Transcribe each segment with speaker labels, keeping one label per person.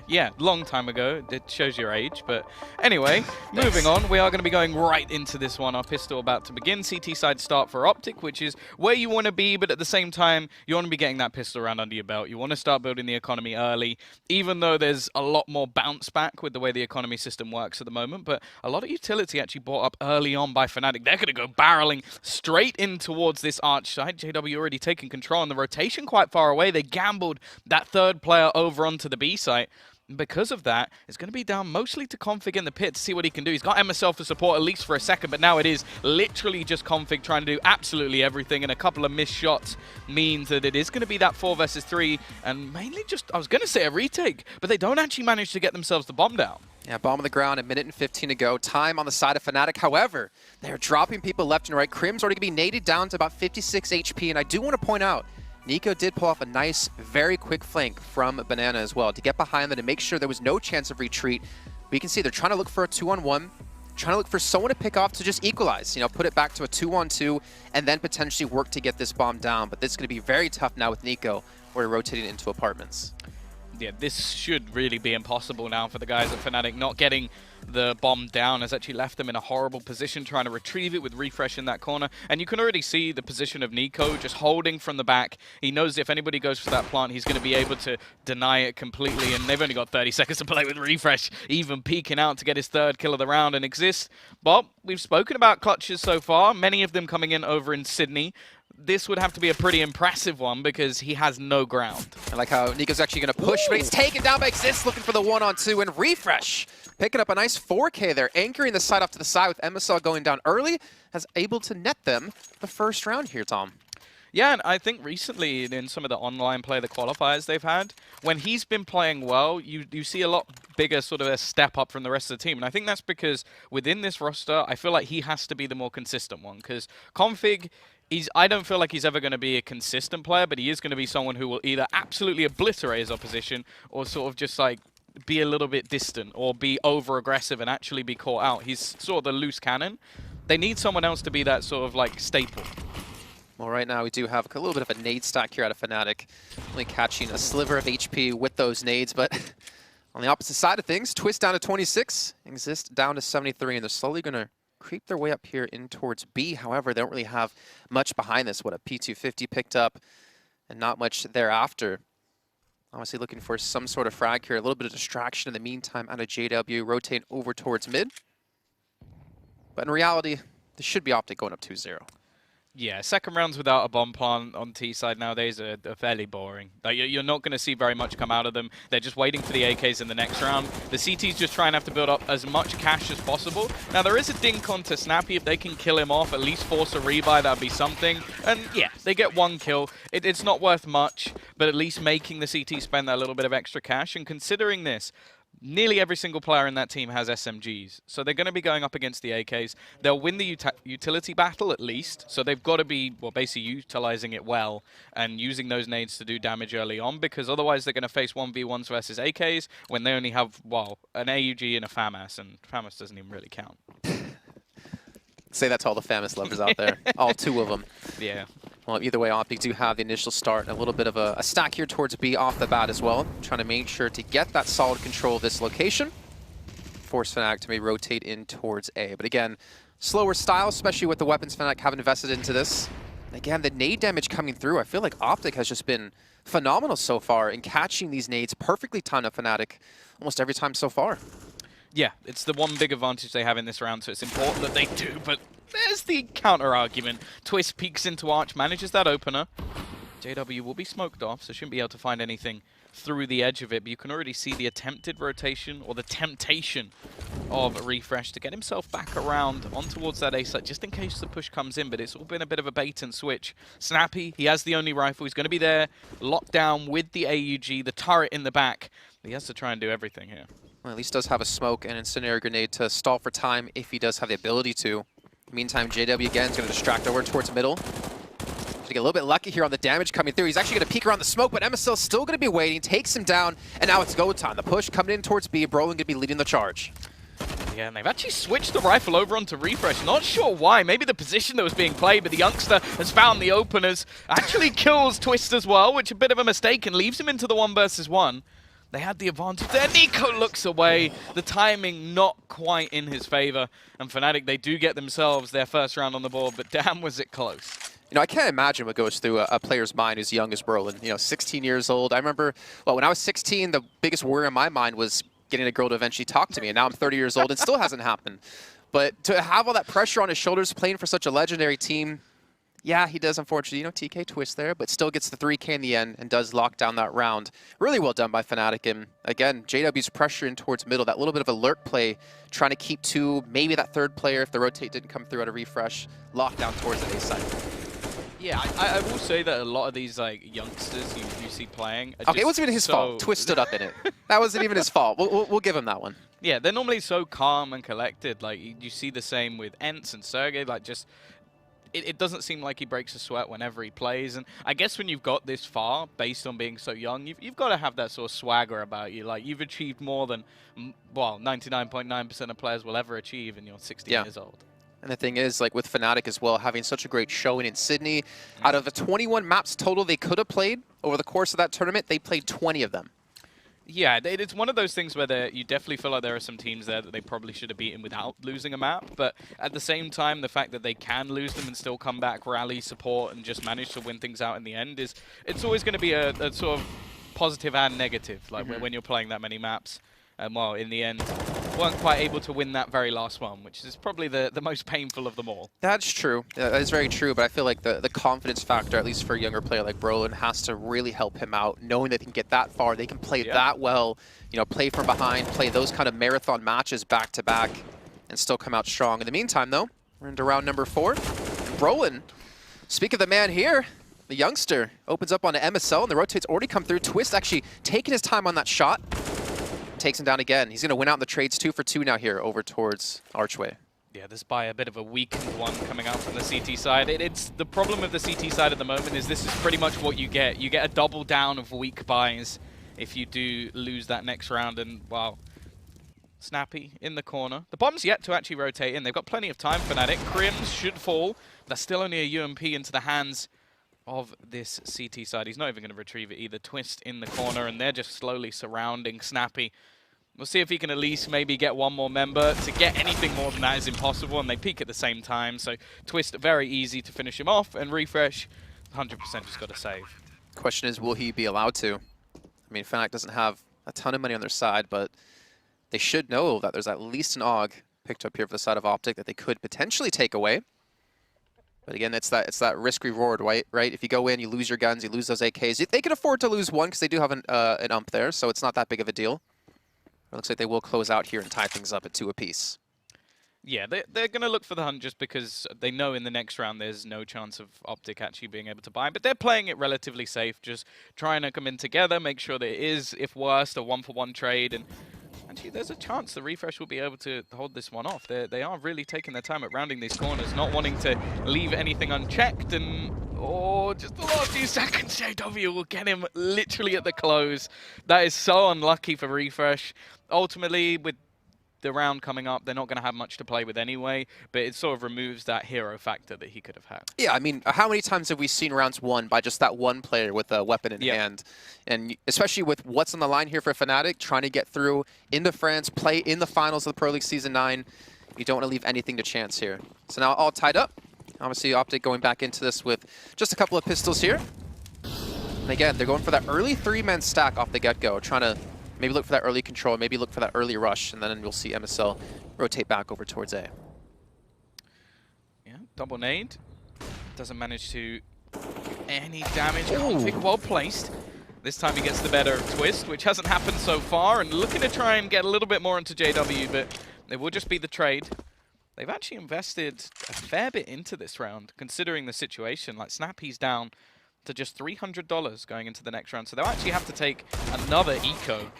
Speaker 1: Yeah, long time ago. It shows your age, but anyway, moving on. We are going to be going right into this one. Our pistol about to begin. CT side start for OPTIC, which is where you want to be, but at the same time, you want to be getting that pistol round under your belt. You want to start building the economy early, even though there's a lot more bounce back with the way the economy system works at the moment, but a lot of utility actually brought up early on by FNATIC. They're going to go barreling straight in towards this arch side. JW already taking control on the rotation quite far away. They gambled that third player over onto the B site. Because of that, it's going to be down mostly to Config in the pit to see what he can do. He's got MSL for support at least for a second, but now it is literally just Config trying to do absolutely everything, and a couple of missed shots means that it is going to be that 4 versus 3, and mainly just, I was going to say a retake, but they don't actually manage to get themselves the bomb down.
Speaker 2: Yeah, bomb on the ground, 1 minute and 15 to go. Time on the side of FNATIC. However, they're dropping people left and right. Crim's already going to be naded down to about 56 HP, and I do want to point out, NiKo did pull off a nice, very quick flank from Banana as well to get behind them and make sure there was no chance of retreat. We can see they're trying to look for a 2-on-1, trying to look for someone to pick off to just equalize, you know, put it back to a 2-on-2, and then potentially work to get this bomb down. But this is going to be very tough now with NiKo, where we're rotating into apartments.
Speaker 1: Yeah, this should really be impossible now for the guys at FNATIC. Not getting the bomb down has actually left them in a horrible position, trying to retrieve it with Refresh in that corner. And you can already see the position of NiKo just holding from the back. He knows if anybody goes for that plant, he's going to be able to deny it completely. And they've only got 30 seconds to play with Refresh, even peeking out to get his third kill of the round and exist. But we've spoken about clutches so far, many of them coming in over in Sydney. This would have to be a pretty impressive one because he has no ground.
Speaker 2: I like how NiKo's actually going to push, but he's taken down by Exist, looking for the 1-on-2, and Refresh picking up a nice 4K there, anchoring the side off to the side with MSL going down early, has able to net them the first round here, Tom.
Speaker 1: Yeah, and I think recently in some of the online play, the qualifiers they've had, when he's been playing well, you see a lot bigger sort of a step up from the rest of the team. And I think that's because within this roster, I feel like he has to be the more consistent one, because Config, I don't feel like he's ever going to be a consistent player, but he is going to be someone who will either absolutely obliterate his opposition or sort of just like be a little bit distant or be over-aggressive and actually be caught out. He's sort of the loose cannon. They need someone else to be that sort of like staple.
Speaker 2: Well, right now we do have a little bit of a nade stack here out of FNATIC. Only catching a sliver of HP with those nades, but on the opposite side of things, Twist down to 26, Exist down to 73, and they're slowly going to creep their way up here in towards B. However, they don't really have much behind this. What a P250 picked up and not much thereafter. Obviously looking for some sort of frag here. A little bit of distraction in the meantime out of JW, rotating over towards mid. But in reality, this should be OPTIC going up 2-0.
Speaker 1: Yeah, second rounds without a bomb plant on T side nowadays are fairly boring. Like, you're not going to see very much come out of them. They're just waiting for the AKs in the next round. The CT's just trying to have to build up as much cash as possible. Now, there is a dink onto Snappy. If they can kill him off, at least force a rebuy, that'd be something. And yeah, they get 1 kill. It's not worth much, but at least making the CT spend that little bit of extra cash. And considering this, nearly every single player in that team has SMGs, so they're going to be going up against the AKs. They'll win the utility battle at least, so they've got to be, well, basically utilizing it well and using those nades to do damage early on, because otherwise they're going to face 1v1s versus AKs when they only have, well, an AUG and a FAMAS, and FAMAS doesn't even really count.
Speaker 2: Say that to all the FAMAS lovers out there, all 2 of them.
Speaker 1: Yeah.
Speaker 2: Well, either way, OPTIC do have the initial start and a little bit of a stack here towards B off the bat as well. Trying to make sure to get that solid control of this location. Force FNATIC to maybe rotate in towards A. But again, slower style, especially with the weapons FNATIC have invested into this. And again, the nade damage coming through, I feel like OPTIC has just been phenomenal so far in catching these nades perfectly timed at FNATIC almost every time so far.
Speaker 1: Yeah, it's the one big advantage they have in this round, so it's important that they do, but there's the counter-argument. Twist peeks into Arch, manages that opener. JW will be smoked off, so shouldn't be able to find anything through the edge of it, but you can already see the attempted rotation, or the temptation of Refresh to get himself back around on towards that A site, just in case the push comes in, but it's all been a bit of a bait and switch. Snappy, he has the only rifle, he's going to be there, locked down with the AUG, the turret in the back. He has to try and do everything here.
Speaker 2: Well, at least does have a smoke and incendiary grenade to stall for time if he does have the ability to. In the meantime, JW again is going to distract over towards middle. To get a little bit lucky here on the damage coming through. He's actually going to peek around the smoke, but MSL still going to be waiting, takes him down, and now it's go time. The push coming in towards B. Brolin going to be leading the charge.
Speaker 1: Yeah, and they've actually switched the rifle over onto Refresh. Not sure why. Maybe the position that was being played, but the youngster has found the openers. Actually kills Twist as well, which is a bit of a mistake, and leaves him into the 1 versus 1. They had the advantage there. Nico looks away. The timing not quite in his favor. And FNATIC, they do get themselves their first round on the board, but damn was it close.
Speaker 2: You know, I can't imagine what goes through a player's mind who's young as Brolin. You know, 16 years old. I remember, well, when I was 16, the biggest worry in my mind was getting a girl to eventually talk to me. And now I'm 30 years old and still hasn't happened. But to have all that pressure on his shoulders playing for such a legendary team, yeah, he does, unfortunately, you know, TK twist there, but still gets the 3K in the end and does lock down that round. Really well done by FNATIC. And again, JW's pressuring towards middle, that little bit of a lurk play, trying to keep two, maybe that third player, if the rotate didn't come through at a refresh, lock down towards the A side.
Speaker 1: Yeah, I will say that a lot of these like youngsters you see playing.
Speaker 2: Okay, it wasn't even his fault. Twist stood up in it. That wasn't even his fault. We'll give him that one.
Speaker 1: Yeah, they're normally so calm and collected. Like you see the same with Ents and Sergey. Like just. It doesn't seem like he breaks a sweat whenever he plays, and I guess when you've got this far, based on being so young, you've got to have that sort of swagger about you. Like, you've achieved more than, well, 99.9% of players will ever achieve, and you're 16 years old.
Speaker 2: And the thing is, like with FNATIC as well, having such a great showing in Sydney, out of the 21 maps total they could have played over the course of that tournament, they played 20 of them.
Speaker 1: Yeah, it's one of those things where you definitely feel like there are some teams there that they probably should have beaten without losing a map. But at the same time, the fact that they can lose them and still come back, rally, support, and just manage to win things out in the end it's always going to be a sort of positive and negative. Like when you're playing that many maps, well, in the end, weren't quite able to win that very last one, which is probably the most painful of them all.
Speaker 2: That's true. That is very true, but I feel like the confidence factor, at least for a younger player like Brolin, has to really help him out, knowing they can get that far, they can play that well, you know, play from behind, play those kind of marathon matches back-to-back, and still come out strong. In the meantime, though, we're into round number 4. Brolin, speak of the man here, the youngster, opens up on an MSL, and the rotate's already come through. Twist actually taking his time on that shot. Takes him down again. He's going to win out in the trades 2 for 2 now here over towards Archway.
Speaker 1: Yeah, this by a bit of a weakened one coming out from the CT side. It's the problem with the CT side at the moment is this is pretty much what you get. You get a double down of weak buys if you do lose that next round. And, wow, Snappy in the corner. The bomb's yet to actually rotate in. They've got plenty of time, FNATIC. Crims should fall. That's still only a UMP into the hands of this CT side. He's not even going to retrieve it either. Twist in the corner, and they're just slowly surrounding Snappy. We'll see if he can at least maybe get one more member. To get anything more than that is impossible, and they peak at the same time. So Twist, very easy to finish him off, and Refresh, 100% just got to save.
Speaker 2: Question is, will he be allowed to? I mean, FNATIC doesn't have a ton of money on their side, but they should know that there's at least an AUG picked up here for the side of OPTIC that they could potentially take away. But again, it's that risk-reward, right? If you go in, you lose your guns, you lose those AKs. They can afford to lose one because they do have an ump there, so it's not that big of a deal. It looks like they will close out here and tie things up at 2 apiece.
Speaker 1: Yeah, they're going to look for the hunt just because they know in the next round there's no chance of OPTIC actually being able to buy. But they're playing it relatively safe, just trying to come in together, make sure that it is, if worst, a 1-for-1 trade. And actually, there's a chance the Refresh will be able to hold this one off. They are really taking their time at rounding these corners, not wanting to leave anything unchecked. And, oh, just the last few seconds, JW will get him literally at the close. That is so unlucky for Refresh. Ultimately, with the round coming up, they're not going to have much to play with anyway, but it sort of removes that hero factor that he could have had. Yeah,
Speaker 2: I mean, how many times have we seen rounds won by just that one player with a weapon in hand? And especially with what's on the line here for FNATIC, trying to get through into France, play in the finals of the Pro League Season 9, you don't want to leave anything to chance here. So now all tied up. Obviously, OPTIC going back into this with just a couple of pistols here. And again, they're going for that early 3-man stack off the get-go, trying to maybe look for that early control, maybe look for that early rush, and then we'll see MSL rotate back over towards A.
Speaker 1: Yeah, double nade. Doesn't manage to any damage. OPTIC well placed. This time he gets the better of Twist, which hasn't happened so far, and looking to try and get a little bit more into JW, but they will just be the trade. They've actually invested a fair bit into this round, considering the situation. Like, Snappy's down to just $300 going into the next round, so they'll actually have to take another eco.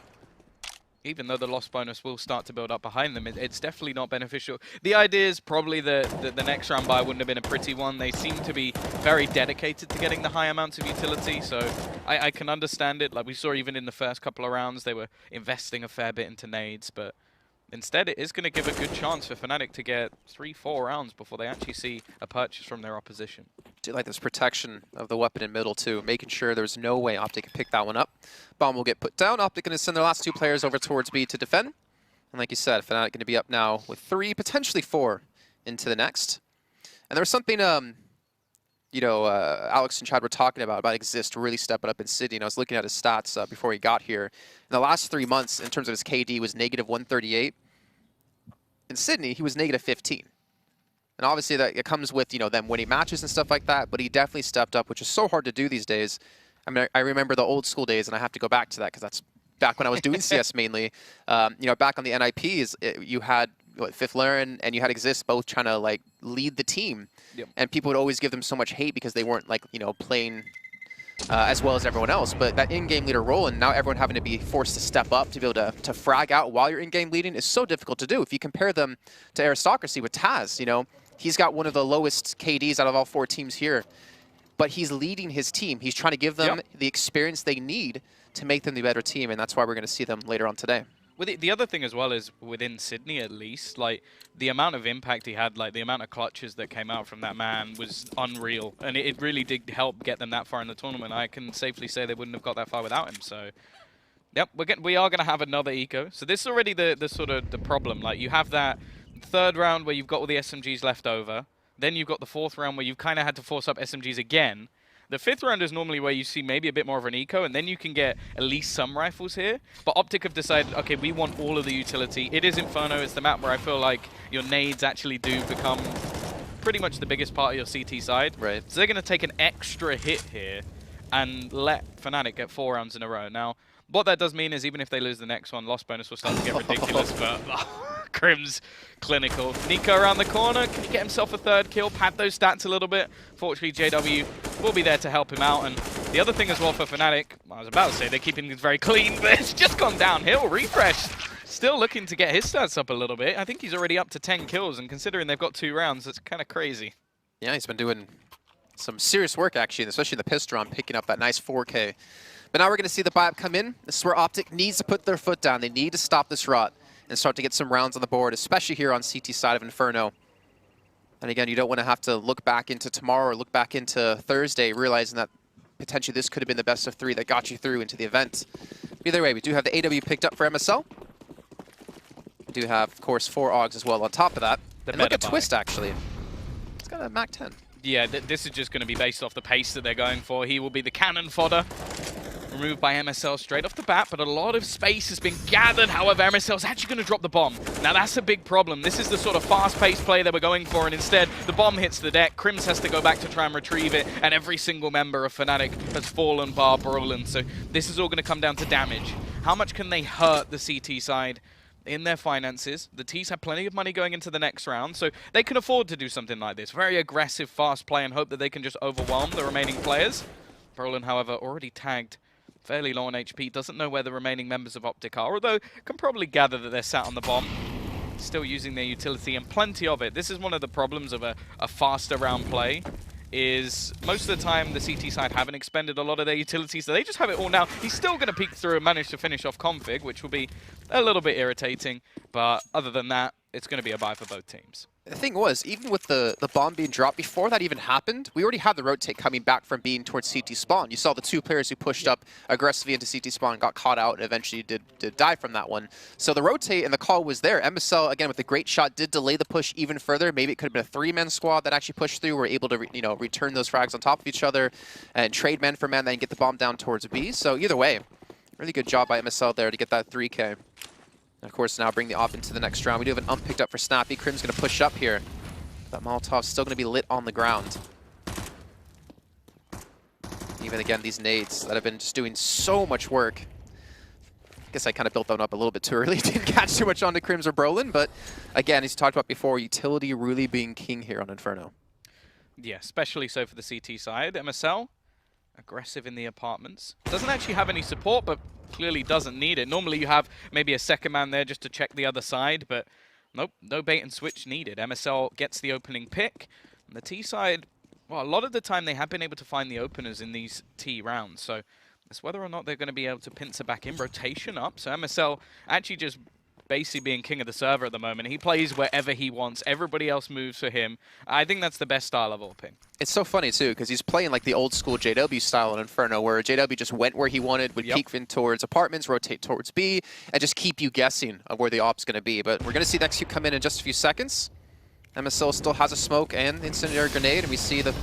Speaker 1: Even though the loss bonus will start to build up behind them, it's definitely not beneficial. The idea is probably the next round buy wouldn't have been a pretty one. They seem to be very dedicated to getting the high amounts of utility, so I can understand it. Like we saw even in the first couple of rounds, they were investing a fair bit into nades, but Instead, it is going to give a good chance for FNATIC to get 3-4 rounds before they actually see a purchase from their opposition.
Speaker 2: Do like this protection of the weapon in middle too, making sure there's no way OPTIC can pick that one up. Bomb will get put down. OPTIC going to send their last 2 players over towards B to defend. And like you said, FNATIC going to be up now with 3, potentially 4 into the next. And there's something, Alex and Chad were talking about Exist really stepping up in Sydney. And I was looking at his stats before he got here. In the last 3 months, in terms of his KD, was negative 138. In Sydney, he was negative 15. And obviously that it comes with, them winning matches and stuff like that, but he definitely stepped up, which is so hard to do these days. I mean, I remember the old school days, and I have to go back to that because that's back when I was doing CS mainly. Back on the NIPs, you had FIFLMATCH and you had Exist both trying to lead the team.
Speaker 1: Yep. And
Speaker 2: people would always give them so much hate because they weren't playing as well as everyone else. But that in-game leader role, and now everyone having to be forced to step up to be able to frag out while you're in-game leading is so difficult to do. If you compare them to Aristocracy with Taz, he's got one of the lowest KDs out of all 4 teams here, but he's leading his team. He's trying to give them the experience they need to make them the better team, and that's why we're going to see them later on today.
Speaker 1: Well, the other thing as well is within Sydney, at least, the amount of impact he had, the amount of clutches that came out from that man was unreal, and it really did help get them that far in the tournament. I can safely say they wouldn't have got that far without him. So, yep, we are going to have another eco. So this is already the sort of the problem. You have that 3rd round where you've got all the SMGs left over. Then you've got the 4th round where you've kind of had to force up SMGs again. The 5th round is normally where you see maybe a bit more of an eco, and then you can get at least some rifles here. But OPTIC have decided, okay, we want all of the utility. It is Inferno. It's the map where I feel like your nades actually do become pretty much the biggest part of your CT side.
Speaker 2: Right.
Speaker 1: So they're going to take an extra hit here and let FNATIC get 4 rounds in a row. Now, what that does mean is even if they lose the next one, loss bonus will start to get ridiculous, but Crim's clinical. Nico around the corner, can he get himself a 3rd kill, pad those stats a little bit? Fortunately, JW will be there to help him out, and the other thing as well for FNATIC, I was about to say they're keeping things very clean, but it's just gone downhill. Refresh still looking to get his stats up a little bit. I think he's already up to 10 kills, and considering they've got 2 rounds, that's kind of crazy.
Speaker 2: Yeah, he's been doing some serious work, actually, especially the pistol round, picking up that nice 4K. But now we're going to see the buy-up come in. This is where OPTIC needs to put their foot down. They need to stop this rot and start to get some rounds on the board, especially here on CT side of Inferno. And again, you don't want to have to look back into tomorrow or look back into Thursday, realizing that potentially this could have been the best of 3 that got you through into the event. Either way, we do have the AW picked up for MSL. We do have, of course, 4 AUGs as well on top of that. And look at Twist, actually. It's got a Mac 10.
Speaker 1: Yeah, this is just going to be based off the pace that they're going for. He will be the cannon fodder. Removed by MSL straight off the bat, but a lot of space has been gathered. However, MSL's actually going to drop the bomb. Now, that's a big problem. This is the sort of fast-paced play that we're going for, and instead, the bomb hits the deck. Crims has to go back to try and retrieve it, and every single member of FNATIC has fallen bar Brolin. So this is all going to come down to damage. How much can they hurt the CT side in their finances? The T's have plenty of money going into the next round, so they can afford to do something like this. Very aggressive, fast play, and hope that they can just overwhelm the remaining players. Brolin, however, already tagged fairly low on HP, doesn't know where the remaining members of OPTIC are, although can probably gather that they're sat on the bomb. Still using their utility, and plenty of it. This is one of the problems of a faster round play, is most of the time the CT side haven't expended a lot of their utility, so they just have it all now. He's still going to peek through and manage to finish off Config, which will be a little bit irritating, but other than that, it's going to be a buy for both teams.
Speaker 2: The thing was, even with the bomb being dropped, before that even happened, we already had the rotate coming back from being towards CT spawn. You saw the 2 players who pushed up aggressively into CT spawn, got caught out, and eventually did die from that one. So the rotate and the call was there. MSL, again, with the great shot, did delay the push even further. Maybe it could have been a 3-man squad that actually pushed through, were able to return those frags on top of each other and trade men for men, then get the bomb down towards B. So either way, really good job by MSL there to get that 3K. And of course, now bring the op into the next round. We do have an ump picked up for Snappy. Crim's going to push up here. That Molotov's still going to be lit on the ground. Even again, these nades that have been just doing so much work. I guess I kind of built that one up a little bit too early. Didn't catch too much onto Crims or Brolin, but again, as talked about before, utility really being king here on Inferno.
Speaker 1: Yeah, especially so for the CT side. MSL, aggressive in the apartments. Doesn't actually have any support, but clearly doesn't need it. Normally you have maybe a 2nd man there just to check the other side, but nope, no bait and switch needed. MSL gets the opening pick. And the T side, well, a lot of the time they have been able to find the openers in these T rounds, so it's whether or not they're going to be able to pincer back in. Rotation up, so MSL actually just basically being king of the server at the moment. He plays wherever he wants. Everybody else moves for him. I think that's the best style of AWPing.
Speaker 2: It's so funny, too, because he's playing like the old school JW style in Inferno, where JW just went where he wanted, would peek in towards apartments, rotate towards B, and just keep you guessing of where the op's going to be. But we're going to see next cube come in just a few seconds. MSL still has a smoke and incendiary grenade, and we see the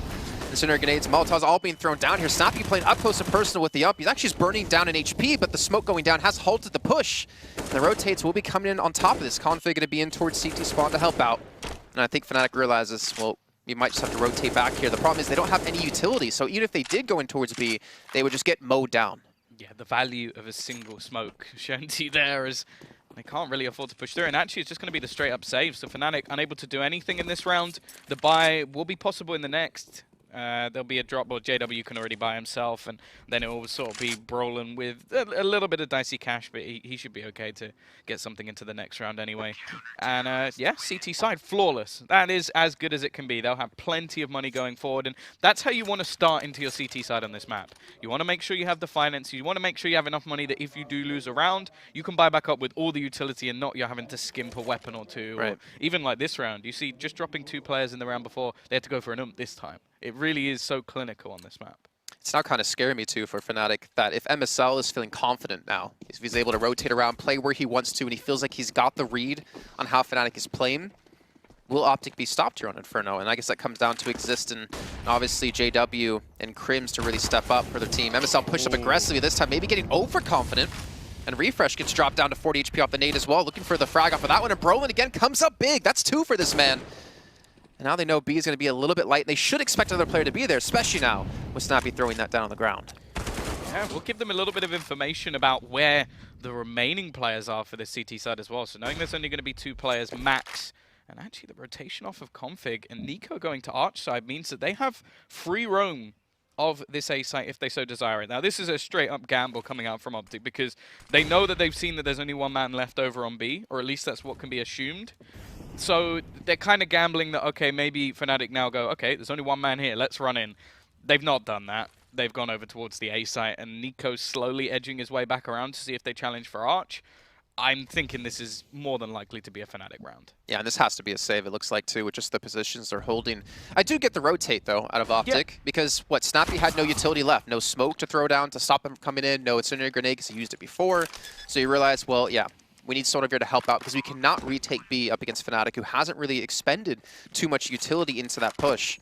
Speaker 2: incendiary grenades, Molotovs all being thrown down here. Snappy playing up close and personal with the up. He's actually just burning down in HP, but the smoke going down has halted the push. And the rotates will be coming in on top of this. Config going to be in towards CT spawn to help out. And I think FNATIC realizes, well, you might just have to rotate back here. The problem is they don't have any utility, so even if they did go in towards B, they would just get mowed down.
Speaker 1: Yeah, the value of a single smoke shown to you there is they can't really afford to push through. And actually, it's just going to be the straight-up save. So FNATIC unable to do anything in this round. The buy will be possible in the next. There'll be a drop, or JW can already buy himself, and then it will sort of be Brolin with a little bit of dicey cash, but he should be okay to get something into the next round anyway. And yeah, CT side, flawless. That is as good as it can be. They'll have plenty of money going forward, and that's how you want to start into your CT side on this map. You want to make sure you have the finances, you want to make sure you have enough money that if you do lose a round, you can buy back up with all the utility and not you're having to skimp a weapon or two.
Speaker 2: Right.
Speaker 1: Or even like this round, you see just dropping 2 players in the round before, they had to go for an this time. It really is so clinical on this map.
Speaker 2: It's now kind of scaring me, too, for FNATIC, that if MSL is feeling confident now, if he's able to rotate around, play where he wants to, and he feels like he's got the read on how FNATIC is playing, will OPTIC be stopped here on Inferno? And I guess that comes down to Exist and obviously JW and Crims to really step up for their team. MSL pushed up aggressively this time, maybe getting overconfident. And Refresh gets dropped down to 40 HP off the nade as well, looking for the frag off of that one. And Brolin again comes up big. That's 2 for this man. And now they know B is going to be a little bit light. They should expect another player to be there, especially now with Snappy throwing that down on the ground.
Speaker 1: Yeah, we'll give them a little bit of information about where the remaining players are for this CT side as well. So knowing there's only going to be 2 players max, and actually the rotation off of Config and Nico going to Arch side means that they have free roam of this A site if they so desire it. Now this is a straight up gamble coming out from OPTIC because they know that they've seen that there's only 1 man left over on B, or at least that's what can be assumed. So they're kind of gambling that, okay, maybe FNATIC now go, okay, there's only 1 man here, let's run in. They've not done that. They've gone over towards the A site, and Nico's slowly edging his way back around to see if they challenge for Arch. I'm thinking this is more than likely to be a FNATIC round.
Speaker 2: Yeah, and this has to be a save, it looks like, too, with just the positions they're holding. I do get the rotate, though, out of OPTIC, because, what, Snappy had no utility left. No smoke to throw down to stop him coming in, no incendiary grenade because he used it before. So you realize, well, yeah, we need someone over here to help out because we cannot retake B up against FNATIC, who hasn't really expended too much utility into that push.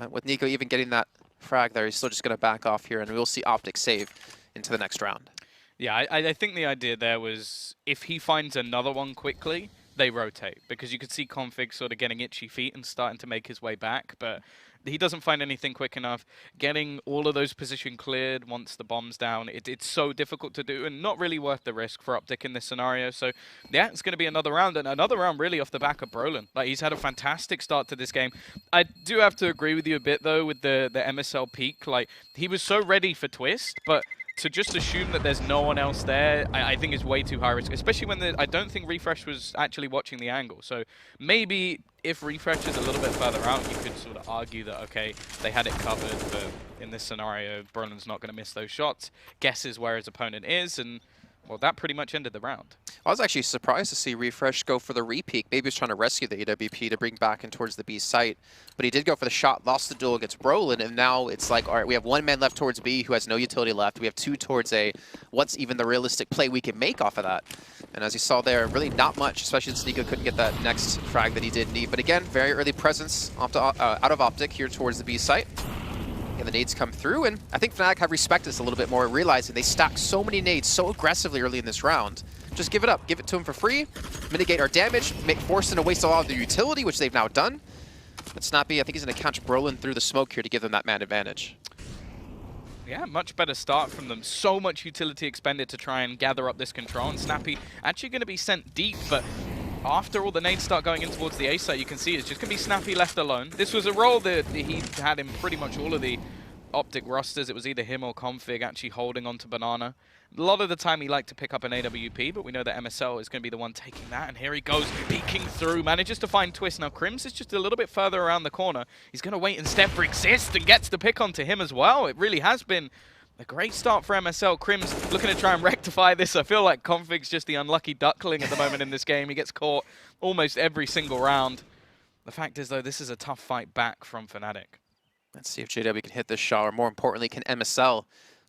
Speaker 2: With Nico even getting that frag there, he's still just going to back off here, and we'll see OPTIC save into the next round.
Speaker 1: Yeah, I think the idea there was if he finds another one quickly, they rotate. Because you could see Config sort of getting itchy feet and starting to make his way back, but he doesn't find anything quick enough. Getting all of those position cleared once the bomb's down, it's so difficult to do and not really worth the risk for OPTIC in this scenario. So yeah, it's going to be another round, and another round really off the back of Brolin. Like, he's had a fantastic start to this game. I do have to agree with you a bit though with the MSL peak. Like, he was so ready for Twist, but to just assume that there's no one else there, I think is way too high risk, especially when I don't think Refresh was actually watching the angle. So maybe if Refresh is a little bit further out, you could sort of argue that, okay, they had it covered, but in this scenario, Brolin's not going to miss those shots, guesses where his opponent is, and well, that pretty much ended the round.
Speaker 2: I was actually surprised to see Refresh go for the re-peek. Maybe he was trying to rescue the AWP to bring back in towards the B site. But he did go for the shot, lost the duel against Brolin, and now it's like, all right, we have 1 man left towards B who has no utility left. We have 2 towards A. What's even the realistic play we can make off of that? And as you saw there, really not much, especially since Nico couldn't get that next frag that he did need. But again, very early presence out of OPTIC here towards the B site. And the nades come through, and I think FNATIC have respected this a little bit more, realizing they stacked so many nades so aggressively early in this round. Just give it up. Give it to them for free, mitigate our damage, force them to waste a lot of their utility, which they've now done. But Snappy, I think he's going to catch Brolin through the smoke here to give them that man advantage.
Speaker 1: Yeah, much better start from them. So much utility expended to try and gather up this control, and Snappy actually going to be sent deep, but after all the nades start going in towards the A site, you can see it's just going to be Snappy left alone. This was a role that he had in pretty much all of the OPTIC rosters. It was either him or Config actually holding onto Banana. A lot of the time he liked to pick up an AWP, but we know that MSL is going to be the one taking that, and here he goes, peeking through, manages to find Twist. Now Crims is just a little bit further around the corner. He's going to wait and step for Exist and gets the pick onto him as well. It really has been A great start for MSL. Crim's looking to try and rectify this. I feel like Config's just the unlucky duckling at the moment in this game. He gets caught almost every single round. The fact is, though, this is a tough fight back from FNATIC.
Speaker 2: Let's see if JW can hit this shot, or more importantly, can MSL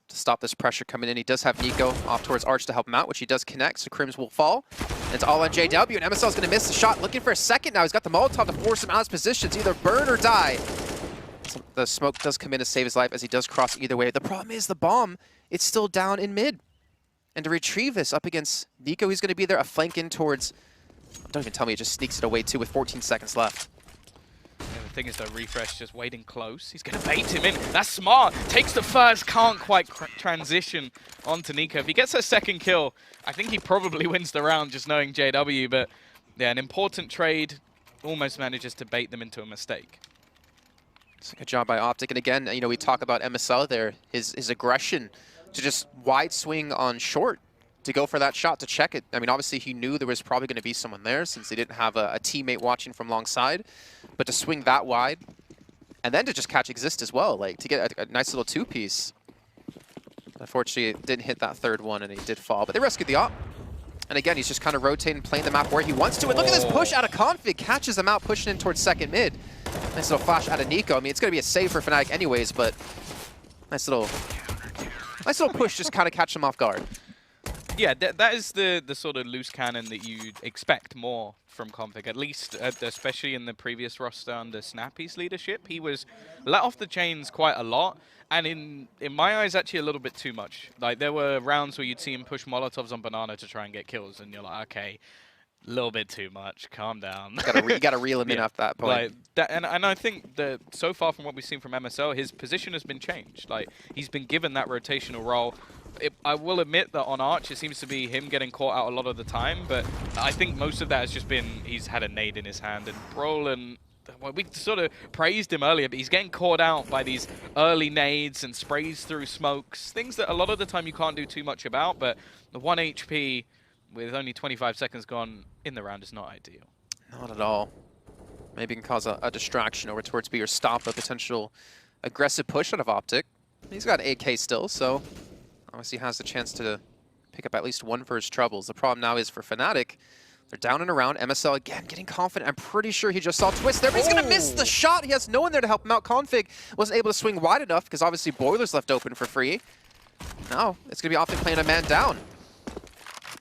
Speaker 2: to stop this pressure coming in. He does have Nico off towards Arch to help him out, which he does connect, so Crims will fall. And it's all on JW, and MSL's going to miss the shot. Looking for a second now. He's got the Molotov to force him out of his positions. Either burn or die. So the smoke does come in to save his life as he does cross either way. The problem is the bomb, it's still down in mid. And to retrieve this up against Nico, he's going to be there, a flank in towards... Don't even tell me, he just sneaks it away too with 14 seconds left.
Speaker 1: Yeah, the thing is, though, Refresh just waiting close. He's going to bait him in. That's smart. Takes the first, can't quite transition onto Nico. If he gets a second kill, I think he probably wins the round just knowing JW. But yeah, an important trade almost manages to bait them into a mistake.
Speaker 2: It's a good job by OPTIC. And again, you know, we talk about MSL there, his aggression to just wide swing on short to go for that shot to check it. I mean, obviously he knew there was probably going to be someone there since he didn't have a teammate watching from alongside. But to swing that wide and then to just catch Exist as well, like to get a nice little two-piece. Unfortunately, it didn't hit that third one and he did fall. But they rescued the op. And again, he's just kind of rotating, playing the map where he wants to. And look at this push out of Config. Catches him out, pushing in towards second mid. Nice little flash out of Nico. I mean, it's going to be a save for FNATIC anyways, but nice little push just kind of catch him off guard.
Speaker 1: Yeah, that is the sort of loose cannon that you'd expect more from Config, at least, especially in the previous roster under Snappy's leadership. He was let off the chains quite a lot, and in my eyes, actually a little bit too much. Like, there were rounds where you'd see him push Molotovs on Banana to try and get kills, and you're like, okay, a little bit too much, calm down.
Speaker 2: You gotta reel him in off that point.
Speaker 1: Like, and I think that so far from what we've seen from MSL, his position has been changed. Like, he's been given that rotational role. I will admit that on Arch, it seems to be him getting caught out a lot of the time, but I think most of that has just been he's had a nade in his hand. And Brolin, well, we sort of praised him earlier, but he's getting caught out by these early nades and sprays through smokes, things that a lot of the time you can't do too much about, but the 1 HP with only 25 seconds gone in the round is not ideal.
Speaker 2: Not at all. Maybe it can cause a distraction over towards B or stop a potential aggressive push out of OPTIC. He's got AK still, so obviously has the chance to pick up at least one for his troubles. The problem now is for FNATIC, they're down and around. MSL again getting confident. I'm pretty sure he just saw Twist there, but he's going to miss the shot. He has no one there to help him out. Config wasn't able to swing wide enough because obviously Boiler's left open for free. Now it's going to be OPTIC playing a man down.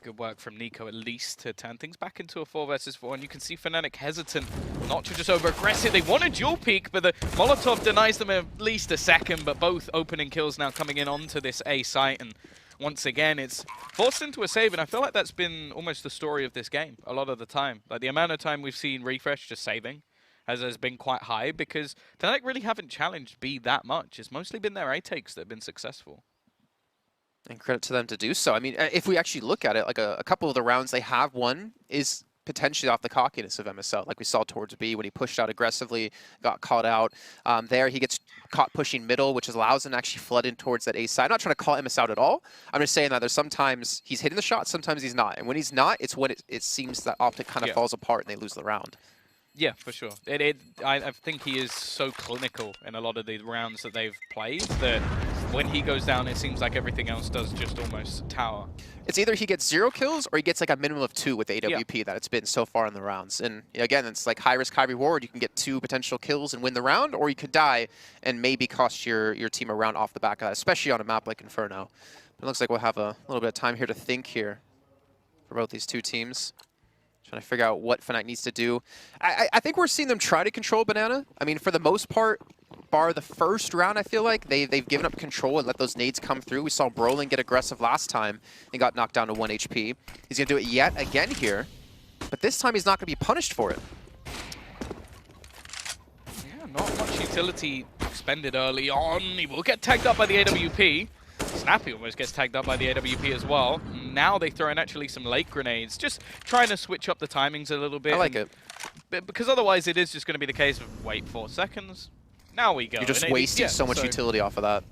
Speaker 1: Good work from Nico, at least, to turn things back into a 4 versus 4. And you can see FNATIC hesitant not to just over-aggressive. They want a dual peek, but the Molotov denies them at least a second. But both opening kills now coming in onto this A site. And once again, it's forced into a save. And I feel like that's been almost the story of this game a lot of the time. Like, the amount of time we've seen Refresh just saving has been quite high because FNATIC really haven't challenged B that much. It's mostly been their A takes that have been successful.
Speaker 2: And credit to them to do so. I mean, if we actually look at it, like a couple of the rounds they have won is potentially off the cockiness of MSL. Like we saw towards B when he pushed out aggressively, got caught out. There he gets caught pushing middle, which allows him to actually flood in towards that A side. I'm not trying to call MS out at all. I'm just saying that there's sometimes he's hitting the shot, sometimes he's not. And when he's not, it's when it seems that OPTIC kind of falls apart and they lose the round.
Speaker 1: Yeah, for sure. I think he is so clinical in a lot of the rounds that they've played that when he goes down, it seems like everything else does just almost tower.
Speaker 2: It's either he gets 0 kills or he gets like a minimum of 2 with AWP that it's been so far in the rounds. And you know, again, it's like high risk, high reward. You can get 2 potential kills and win the round, or you could die and maybe cost your team a round off the back of that, especially on a map like Inferno. But it looks like we'll have a little bit of time here to think here for both these two teams. Trying to figure out what FNATIC needs to do. I think we're seeing them try to control Banana. I mean, for the most part, bar the first round, I feel like they've given up control and let those nades come through. We saw Brolin get aggressive last time and got knocked down to 1 HP. He's going to do it yet again here, but this time he's not going to be punished for it.
Speaker 1: Yeah, not much utility expended early on. He will get tagged up by the AWP. Snappy almost gets tagged up by the AWP as well. Now they throw in actually some late grenades, just trying to switch up the timings a little bit.
Speaker 2: I like it.
Speaker 1: Because otherwise it is just going to be the case of wait 4 seconds. Now we go.
Speaker 2: You're just wasting so much utility off of that.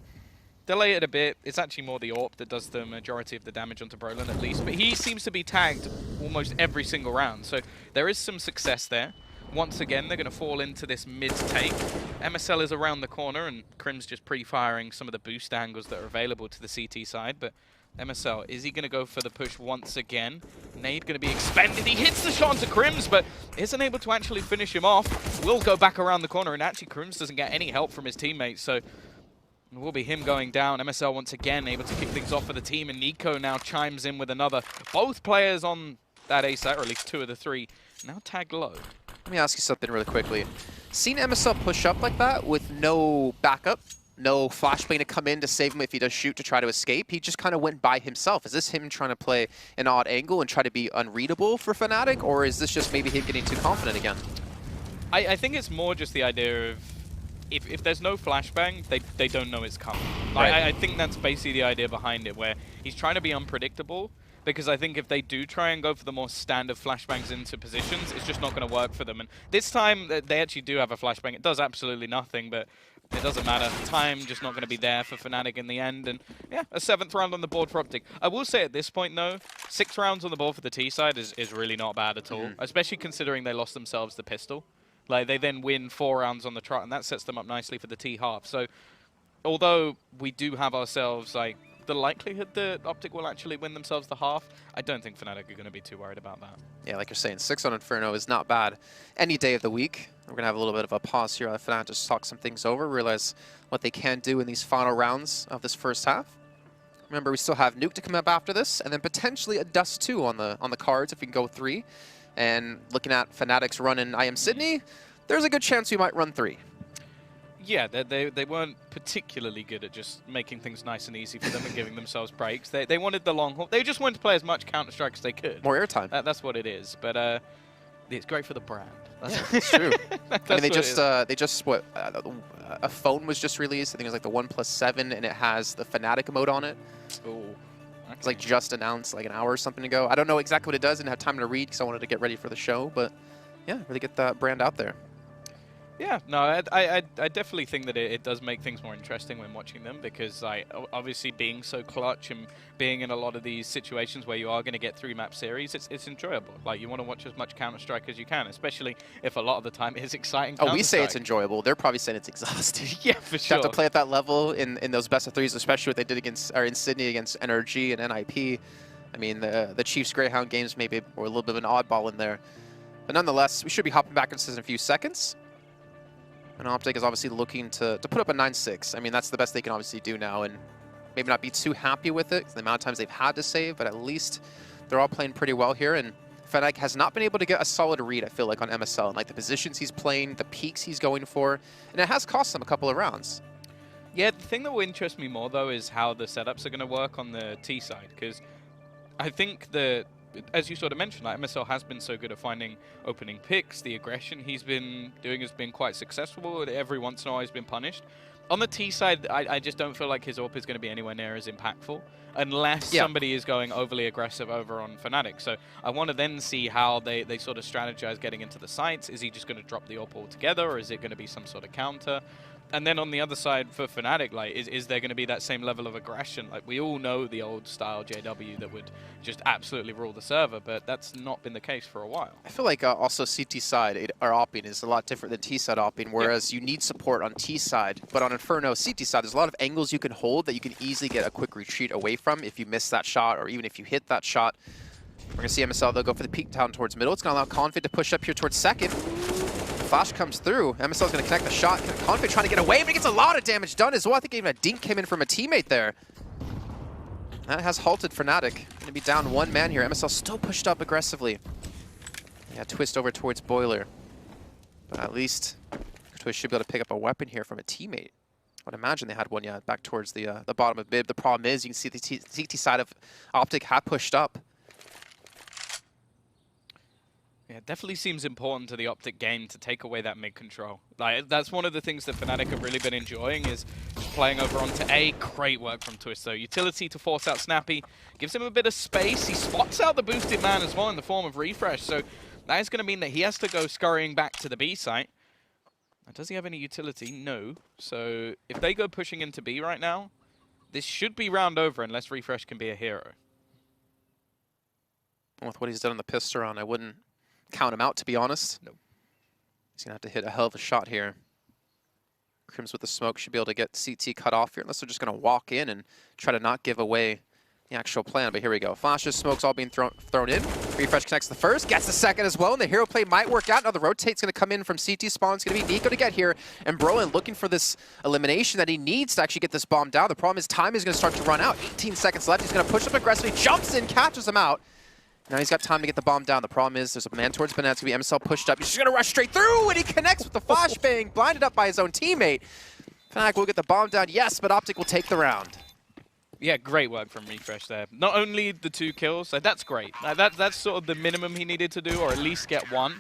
Speaker 1: Delay it a bit. It's actually more the AWP that does the majority of the damage onto Brolin at least. But he seems to be tagged almost every single round. So there is some success there. once again, they're going to fall into this mid-take. MSL is around the corner, and Crim's just pre-firing some of the boost angles that are available to the CT side, but MSL, is he going to go for the push once again? Nade going to be expended. He hits the shot onto Crims, but isn't able to actually finish him off. Will go back around the corner, and actually Crims doesn't get any help from his teammates, so it will be him going down. MSL once again able to kick things off for the team, and Nico now chimes in with another. Both players on that A site, or at least 2 of the 3, now tagged low.
Speaker 2: Let me ask you something really quickly. Seen MSL push up like that with no backup, no flashbang to come in to save him if he does shoot to try to escape? He just kind of went by himself. Is this him trying to play an odd angle and try to be unreadable for FNATIC, or is this just maybe him getting too confident again?
Speaker 1: I think it's more just the idea of if there's no flashbang, they don't know it's coming. Like,
Speaker 2: Right.
Speaker 1: I think that's basically the idea behind it, where he's trying to be unpredictable. Because I think if they do try and go for the more standard flashbangs into positions, it's just not going to work for them. And this time, they actually do have a flashbang. It does absolutely nothing, but it doesn't matter. Time just not going to be there for FNATIC in the end. And yeah, a 7th round on the board for OPTIC. I will say at this point, though, 6 rounds on the board for the T side is really not bad at all. Especially considering they lost themselves the pistol. Like, they then win 4 rounds on the trot, and that sets them up nicely for the T half. So, although we do have ourselves, like, the likelihood that OPTIC will actually win themselves the half, I don't think FNATIC are going to be too worried about that.
Speaker 2: Yeah, like you're saying, 6 on Inferno is not bad any day of the week. We're going to have a little bit of a pause here on FNATIC, just talk some things over, realize what they can do in these final rounds of this first half. Remember, we still have Nuke to come up after this, and then potentially a Dust 2 on the cards if we can go 3. And looking at FNATIC's run in IM Sydney, there's a good chance we might run 3.
Speaker 1: Yeah, they weren't particularly good at just making things nice and easy for them and giving themselves breaks. They wanted the long haul. They just wanted to play as much Counter-Strike as they could.
Speaker 2: More airtime.
Speaker 1: That's what it is. But it's great for the brand.
Speaker 2: It's true. I mean, they just what a phone was just released. I think it was like the OnePlus 7, and it has the FNATIC mode on it.
Speaker 1: Oh, okay.
Speaker 2: It's like just announced like an hour or something ago. I don't know exactly what it does. Didn't have time to read because I wanted to get ready for the show. But yeah, really get that brand out there.
Speaker 1: Yeah, no, I definitely think that it does make things more interesting when watching them, because obviously being so clutch and being in a lot of these situations where you are going to get 3-map series, it's enjoyable. Like, you want to watch as much Counter-Strike as you can, especially if a lot of the time it is exciting.
Speaker 2: Oh, we say it's enjoyable. They're probably saying it's exhausting.
Speaker 1: Yeah, for sure.
Speaker 2: To have to play at that level in those best of 3s, especially what they did against in Sydney against NRG and NIP. I mean, the Chiefs Greyhound games maybe were a little bit of an oddball in there. But nonetheless, we should be hopping back into this in a few seconds. And OPTIC is obviously looking to put up a 9-6. I mean, that's the best they can obviously do now, and maybe not be too happy with it, the amount of times they've had to save, but at least they're all playing pretty well here. And FNATIC has not been able to get a solid read, I feel like, on MSL, and like the positions he's playing, the peaks he's going for, and it has cost them a couple of rounds.
Speaker 1: Yeah, the thing that will interest me more, though, is how the setups are going to work on the T side, because I think that, as you sort of mentioned, like, MSL has been so good at finding opening picks. The aggression he's been doing has been quite successful. Every once in a while he's been punished. On the T side, I just don't feel like his AWP is going to be anywhere near as impactful unless somebody is going overly aggressive over on FNATIC. So I want to then see how they sort of strategize getting into the sites. Is he just going to drop the AWP altogether, or is it going to be some sort of counter? And then on the other side for FNATIC, like, is there going to be that same level of aggression? Like, we all know the old style JW that would just absolutely rule the server, but that's not been the case for a while.
Speaker 2: I feel like also CT side, our opping is a lot different than T side opping, whereas you need support on T side, but on Inferno CT side, there's a lot of angles you can hold that you can easily get a quick retreat away from if you miss that shot, or even if you hit that shot. We're going to see MSL, they'll go for the peek down towards middle. It's going to allow Confid to push up here towards second. Flash comes through. MSL is going to connect the shot. Confid trying to get away, but he gets a lot of damage done as well. I think even a dink came in from a teammate there. That has halted FNATIC. Going to be down 1 man here. MSL still pushed up aggressively. Yeah, Twist over towards Boiler. But at least Twist should be able to pick up a weapon here from a teammate. I would imagine they had one, yeah, back towards the bottom of mid. The problem is, you can see the CT side of OPTIC have pushed up.
Speaker 1: Yeah, it definitely seems important to the OPTIC game to take away that mid control. Like, that's one of the things that FNATIC have really been enjoying, is just playing over onto A. Great work from Twist, though. Utility to force out Snappy, gives him a bit of space. He spots out the boosted man as well in the form of Refresh, so that is going to mean that he has to go scurrying back to the B site. Now, does he have any utility? No. So if they go pushing into B right now, this should be round over unless Refresh can be a hero.
Speaker 2: With what he's done on the pistol round, I wouldn't count him out, to be honest.
Speaker 1: Nope.
Speaker 2: He's going to have to hit a hell of a shot here. Crims with the smoke should be able to get CT cut off here, unless they're just going to walk in and try to not give away the actual plan. But here we go. Flashes, smokes all being thrown in. Refresh connects the first, gets the second as well, and the hero play might work out. Now the rotate's going to come in from CT spawn. It's going to be Nico to get here, and Brolin looking for this elimination that he needs to actually get this bomb down. The problem is time is going to start to run out. 18 seconds left. He's going to push up aggressively, jumps in, catches him out. Now he's got time to get the bomb down. The problem is there's a man towards Banana. It's going to be MSL pushed up. He's just going to rush straight through, and he connects with the flashbang, blinded up by his own teammate. FNATIC will get the bomb down, yes, but OPTIC will take the round.
Speaker 1: Yeah, great work from Refresh there. Not only the 2 kills, that's great. That's sort of the minimum he needed to do, or at least get 1.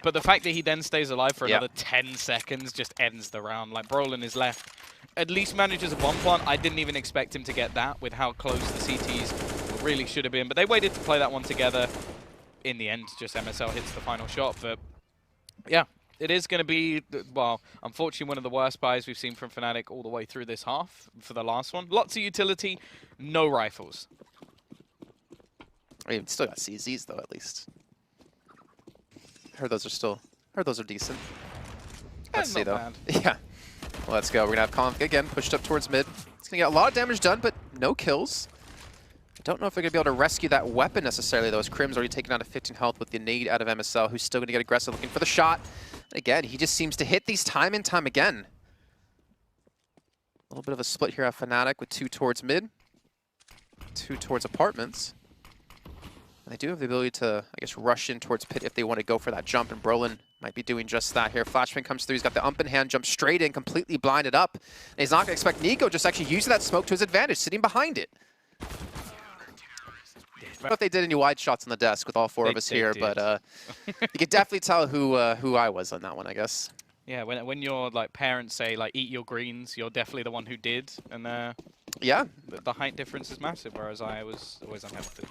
Speaker 1: But the fact that he then stays alive for another 10 seconds just ends the round. Like, Brolin is left. At least manages a bomb plant. I didn't even expect him to get that with how close the CTs really should have been. But they waited to play that one together. In the end, just MSL hits the final shot. But yeah, it is going to be, well, unfortunately, one of the worst buys we've seen from FNATIC all the way through this half for the last one. Lots of utility, no rifles.
Speaker 2: I mean, still got CZs, though, at least. Heard those are decent. Let's see, though.
Speaker 1: Bad.
Speaker 2: Yeah. Well, let's go. We're going to have Conf again pushed up towards mid. It's going to get a lot of damage done, but no kills. I don't know if they're going to be able to rescue that weapon necessarily, though, as Crim's already taken out of 15 health with the nade out of MSL, who's still going to get aggressive looking for the shot. And again, he just seems to hit these time and time again. A little bit of a split here at FNATIC with 2 towards mid, 2 towards apartments. And they do have the ability to, I guess, rush in towards pit if they want to go for that jump, and Brolin might be doing just that here. Flashbang comes through, he's got the ump in hand, jumps straight in, completely blinded up. And he's not going to expect Nico just actually using that smoke to his advantage, sitting behind it. I don't know if they did any wide shots on the desk with all 4 of us here,
Speaker 1: did.
Speaker 2: but you could definitely tell who I was on that one, I guess.
Speaker 1: Yeah, when your like parents say like eat your greens, you're definitely the one who did, and
Speaker 2: yeah,
Speaker 1: the height difference is massive. Whereas I was always unhealthy.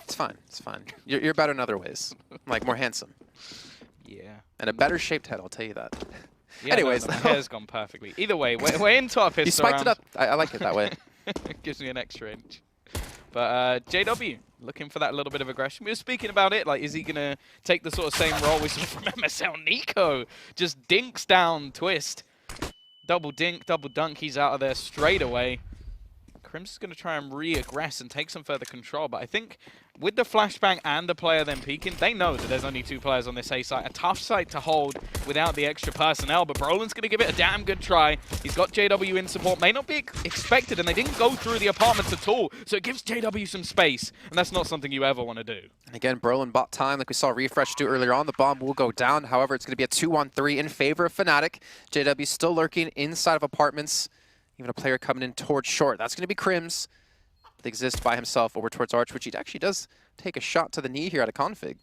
Speaker 2: It's fine. It's fine. You're better in other ways, like more handsome.
Speaker 1: Yeah.
Speaker 2: And a better shaped head, I'll tell you that.
Speaker 1: Yeah,
Speaker 2: Anyways,
Speaker 1: no, my hair's gone perfectly. Either way, we're into our pistol
Speaker 2: you spiked
Speaker 1: round.
Speaker 2: it up. I like it that way.
Speaker 1: It gives me an extra inch. But JW, looking for that little bit of aggression. We were speaking about it, like, is he going to take the sort of same role we saw from MSL? Nico just dinks down Twist. Double dink, double dunk, he's out of there straight away. Crims is going to try and re-aggress and take some further control, but I think with the flashbang and the player then peeking, they know that there's only 2 players on this A site. A tough site to hold without the extra personnel, but Brolin's going to give it a damn good try. He's got JW in support. May not be expected, and they didn't go through the apartments at all, so it gives JW some space, and that's not something you ever want to do.
Speaker 2: And again, Brolin bought time like we saw Refresh do earlier on. The bomb will go down. However, it's going to be a 2-on-3 in favor of FNATIC. JW still lurking inside of apartments. Even a player coming in towards short. That's going to be Crims. They exist by himself over towards Arch, which he actually does take a shot to the knee here out of config.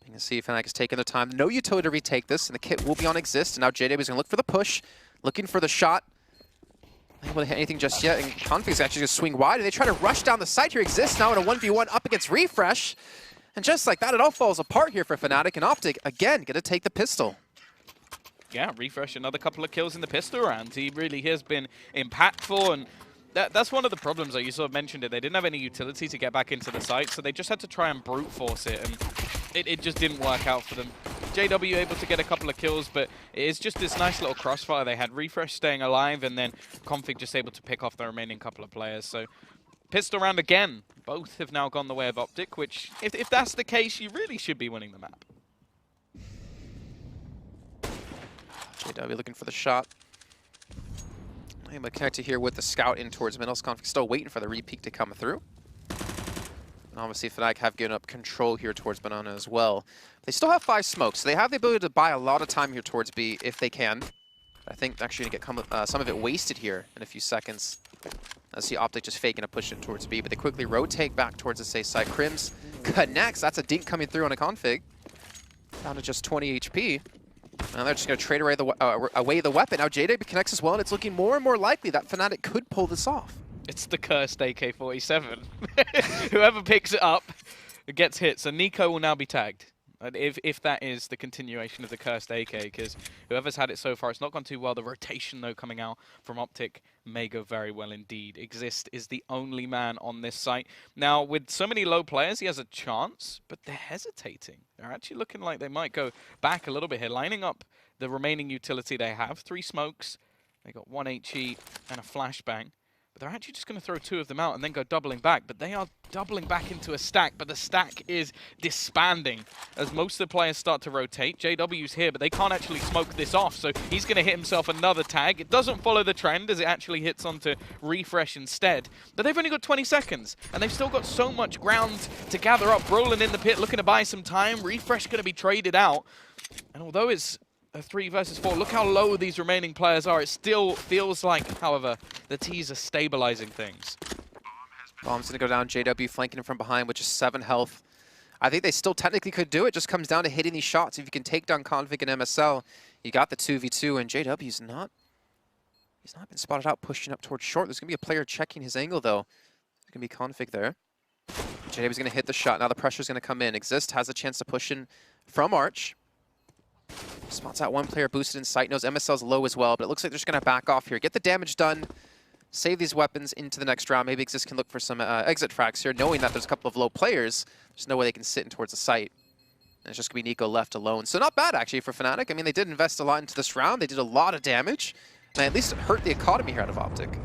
Speaker 2: You can see FNATIC is taking their time. No utility to retake this, and the kit will be on exist. And now JW is going to look for the push, looking for the shot. Not able to hit anything just yet, and config is actually going to swing wide. And they try to rush down the site here. Exists now in a 1v1 up against Refresh. And just like that, it all falls apart here for FNATIC, and OPTIC, again, going to take the pistol.
Speaker 1: Yeah, Refresh another couple of kills in the pistol round. He really has been impactful, and that's one of the problems. Like you sort of mentioned it. They didn't have any utility to get back into the site, so they just had to try and brute force it, and it just didn't work out for them. JW able to get a couple of kills, but it is just this nice little crossfire they had. Refresh staying alive, and then Config just able to pick off the remaining couple of players. So pistol round again. Both have now gone the way of OPTIC, which, if that's the case, you really should be winning the map.
Speaker 2: JW looking for the shot. I'm going to connect it here with the scout in towards middle. Config still waiting for the re-peek to come through. And obviously FNATIC have given up control here towards Banana as well. They still have 5 smokes, so they have the ability to buy a lot of time here towards B if they can. I think they're actually going to get some of it wasted here in a few seconds. I see OPTIC just faking a push in towards B, but they quickly rotate back towards the safe side. Crims connects. That's a dink coming through on a config. Down to just 20 HP. Now they're just going to trade away the weapon. Now JW connects as well, and it's looking more and more likely that FNATIC could pull this off.
Speaker 1: It's the cursed AK-47. Whoever picks it up gets hit. So Nico will now be tagged. And if that is the continuation of the cursed AK, because whoever's had it so far, it's not gone too well. The rotation, though, coming out from OPTIC may go very well indeed. Exist is the only man on this site. Now, with so many low players, he has a chance, but they're hesitating. They're actually looking like they might go back a little bit here, lining up the remaining utility they have. 3 smokes, they got 1 HE and a flashbang. They're actually just going to throw 2 of them out and then go doubling back. But they are doubling back into a stack. But the stack is disbanding as most of the players start to rotate. JW's here, but they can't actually smoke this off. So he's going to hit himself another tag. It doesn't follow the trend as it actually hits onto Refresh instead. But they've only got 20 seconds. And they've still got so much ground to gather up. Brolin in the pit looking to buy some time. Refresh going to be traded out. And although it's a 3 versus 4. Look how low these remaining players are. It still feels like, however, the T's are stabilizing things.
Speaker 2: Bomb's going to go down. JW flanking him from behind with just 7 health. I think they still technically could do it. Just comes down to hitting these shots. If you can take down Config and MSL, you got the 2v2, and JW's not. He's not been spotted out pushing up towards short. There's going to be a player checking his angle, though. There's going to be Config there. JW's going to hit the shot. Now the pressure's going to come in. Exist has a chance to push in from Arch. Spots out 1 player boosted in sight. Knows MSL's low as well, but it looks like they're just going to back off here. Get the damage done. Save these weapons into the next round. Maybe Exist can look for some exit frags here, knowing that there's a couple of low players. There's no way they can sit in towards the site. And it's just going to be Nico left alone. So not bad, actually, for FNATIC. I mean, they did invest a lot into this round. They did a lot of damage. And at least it hurt the economy here out of OPTIC.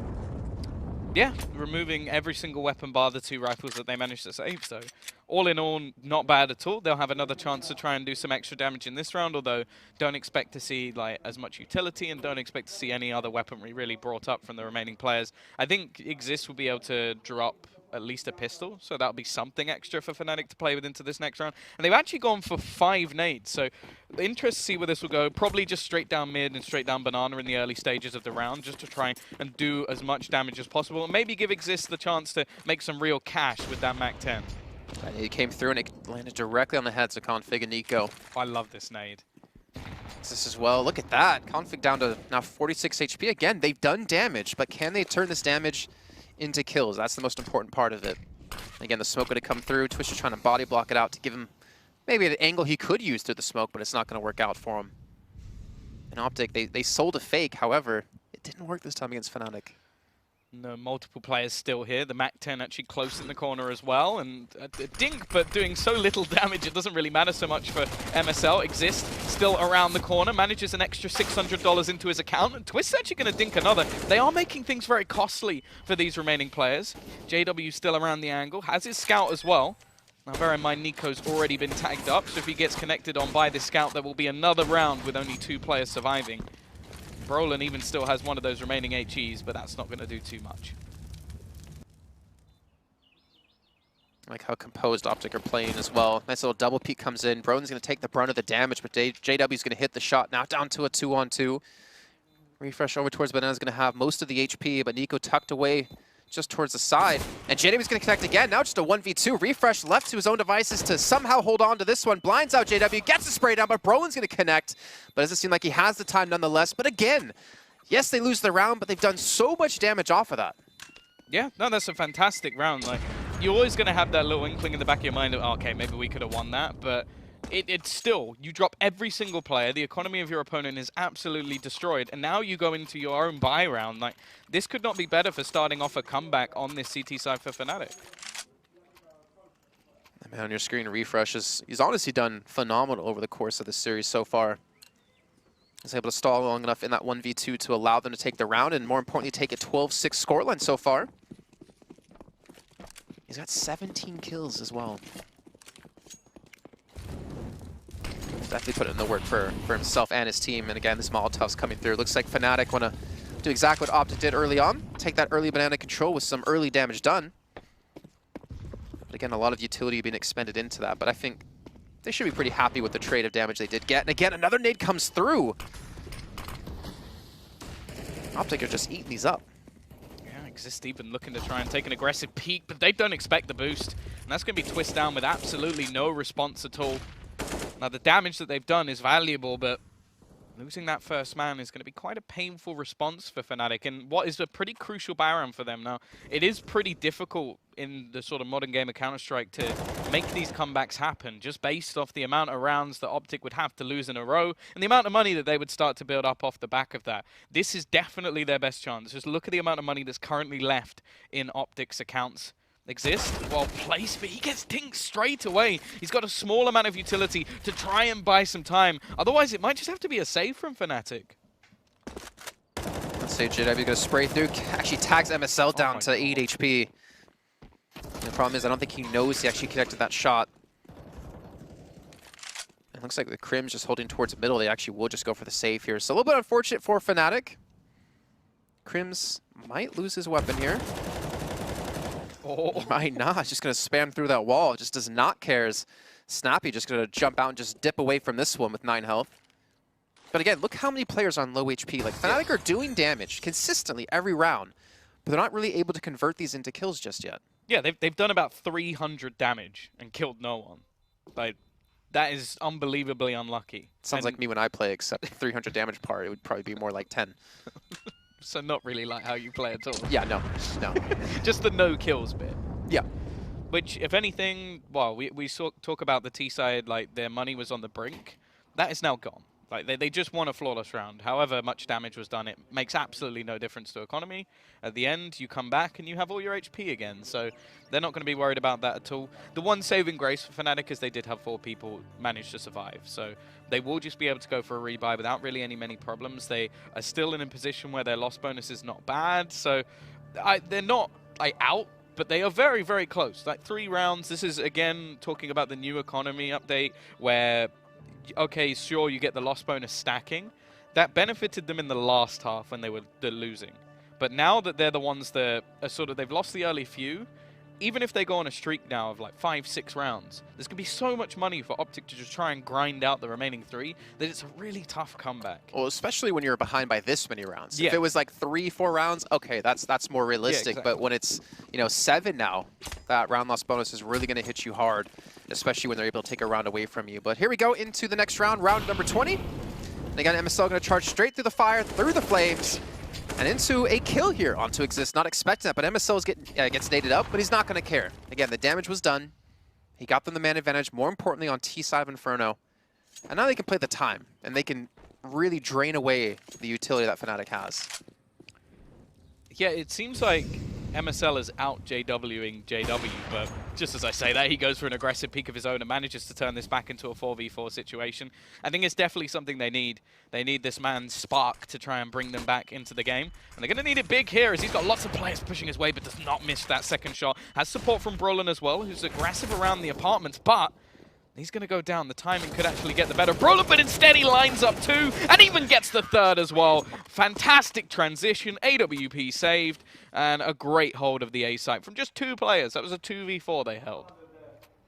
Speaker 1: Yeah, removing every single weapon bar the 2 rifles that they managed to save. So all in all, not bad at all. They'll have another chance to try and do some extra damage in this round, although don't expect to see like as much utility and don't expect to see any other weaponry really brought up from the remaining players. I think Exist will be able to drop at least a pistol, so that'll be something extra for FNATIC to play with into this next round. And they've actually gone for 5 nades, so interested to see where this will go. Probably just straight down mid and straight down banana in the early stages of the round, just to try and do as much damage as possible, and maybe give Exist the chance to make some real cash with that MAC-10.
Speaker 2: And it came through and it landed directly on the heads of Config and Nico.
Speaker 1: I love this nade.
Speaker 2: This as well. Look at that. Config down to now 46 HP. Again, they've done damage, but can they turn this damage into kills? That's the most important part of it. Again, the smoke would have come through. Twisted trying to body block it out to give him maybe an angle he could use through the smoke, but it's not going to work out for him. And OPTIC, they sold a fake. However, it didn't work this time against FNATIC.
Speaker 1: No, multiple players still here. The MAC-10 actually close in the corner as well. And a dink, but doing so little damage, it doesn't really matter so much for MSL. Exist still around the corner, manages an extra $600 into his account. And Twist's actually going to dink another. They are making things very costly for these remaining players. JW still around the angle, has his scout as well. Now bear in mind, Nico's already been tagged up, so if he gets connected on by this scout, there will be another round with only 2 players surviving. Brolin even still has one of those remaining HEs, but that's not going to do too much.
Speaker 2: I like how composed OPTIC are playing as well. Nice little double peek comes in. Brolin's going to take the brunt of the damage, but JW's going to hit the shot. Now down to a 2-on-2. Refresh over towards Banana's going to have most of the HP, but Nico tucked away just towards the side. And JW's going to connect again. Now just a 1v2. Refresh left to his own devices to somehow hold on to this one. Blinds out JW, gets the spray down, but Brolin's going to connect. But doesn't seem like he has the time nonetheless. But again, yes, they lose the round, but they've done so much damage off of that.
Speaker 1: Yeah, no, that's a fantastic round. Like, you're always going to have that little inkling in the back of your mind of, oh, okay, maybe we could have won that, but it's still, you drop every single player, the economy of your opponent is absolutely destroyed, and now you go into your own buy round. Like, this could not be better for starting off a comeback on this CT side for FNATIC.
Speaker 2: Man, on your screen, Refresh he's honestly done phenomenal over the course of the series so far. He's able to stall long enough in that 1v2 to allow them to take the round, and more importantly, take a 12-6 scoreline so far. He's got 17 kills as well. Definitely put in the work for himself and his team. And again, this Molotov's coming through. Looks like FNATIC want to do exactly what OPTIC did early on. Take that early banana control with some early damage done. But again, a lot of utility being expended into that. But I think they should be pretty happy with the trade of damage they did get. And again, another nade comes through. OPTIC are just eating these up.
Speaker 1: Yeah, Exist even looking to try and take an aggressive peek, but they don't expect the boost. And that's going to be Twist down with absolutely no response at all. Now, the damage that they've done is valuable, but losing that first man is going to be quite a painful response for FNATIC, and what is a pretty crucial buy round for them. Now, it is pretty difficult in the sort of modern game of Counter-Strike to make these comebacks happen, just based off the amount of rounds that OPTIC would have to lose in a row and the amount of money that they would start to build up off the back of that. This is definitely their best chance. Just look at the amount of money that's currently left in OPTIC's accounts. Exist while place, but he gets dinked straight away. He's got a small amount of utility to try and buy some time. Otherwise, it might just have to be a save from FNATIC.
Speaker 2: Let's say JW going to spray through. Actually tags MSL down to 8 HP. And the problem is I don't think he knows he actually connected that shot. It looks like the Crim's just holding towards the middle. They actually will just go for the save here. So a little bit unfortunate for FNATIC. Crims might lose his weapon here.
Speaker 1: Oh.
Speaker 2: Might not. He's just going to spam through that wall. Just does not care. Snappy just going to jump out and just dip away from this one with 9 health. But again, look how many players are on low HP. Like, FNATIC are doing damage consistently every round, but they're not really able to convert these into kills just yet.
Speaker 1: Yeah, they've done about 300 damage and killed no one. Like, that is unbelievably unlucky.
Speaker 2: Sounds like me when I play, except 300 damage part, it would probably be more like 10.
Speaker 1: So not really like how you play at all.
Speaker 2: Yeah, no.
Speaker 1: Just the no kills bit.
Speaker 2: Yeah.
Speaker 1: Which, if anything, well, we talk about the T side, like their money was on the brink. That is now gone. Like they just won a flawless round. However much damage was done, it makes absolutely no difference to economy. At the end, you come back and you have all your HP again. So they're not going to be worried about that at all. The one saving grace for FNATIC is they did have 4 people manage to survive. So they will just be able to go for a rebuy without really many problems. They are still in a position where their loss bonus is not bad. So they're not out, but they are very close. Like 3 rounds. This is, again, talking about the new economy update where... Okay, sure, you get the loss bonus stacking. That benefited them in the last half when they were losing. But now that they're the ones that are sort of, they've lost the early few, even if they go on a streak now of like 5-6 rounds, there's going to be so much money for OPTIC to just try and grind out the remaining 3 that it's a really tough comeback.
Speaker 2: Well, especially when you're behind by this many rounds.
Speaker 1: Yeah.
Speaker 2: If it was like 3-4 rounds, okay, that's more realistic.
Speaker 1: Yeah, exactly.
Speaker 2: But when it's 7 now, that round loss bonus is really going to hit you hard, especially when they're able to take a round away from you. But here we go into the next round, round number 20. And again, MSL going to charge straight through the fire, through the flames, and into a kill here onto Exist. Not expecting that, but MSL gets naded up, but he's not going to care. Again, the damage was done. He got them the man advantage, more importantly on T side of Inferno. And now they can play the time, and they can really drain away the utility that FNATIC has.
Speaker 1: Yeah, it seems like MSL is out JWing JW, but just as I say that, he goes for an aggressive peak of his own and manages to turn this back into a 4v4 situation. I think it's definitely something they need. They need this man's spark to try and bring them back into the game. And they're going to need it big here as he's got lots of players pushing his way, but does not miss that second shot. Has support from Brolin as well, who's aggressive around the apartments, but he's going to go down. The timing could actually get the better of Brolin, but instead he lines up 2 and even gets the 3rd as well. Fantastic transition, AWP saved, and a great hold of the A site from just 2 players. That was a 2v4 they held.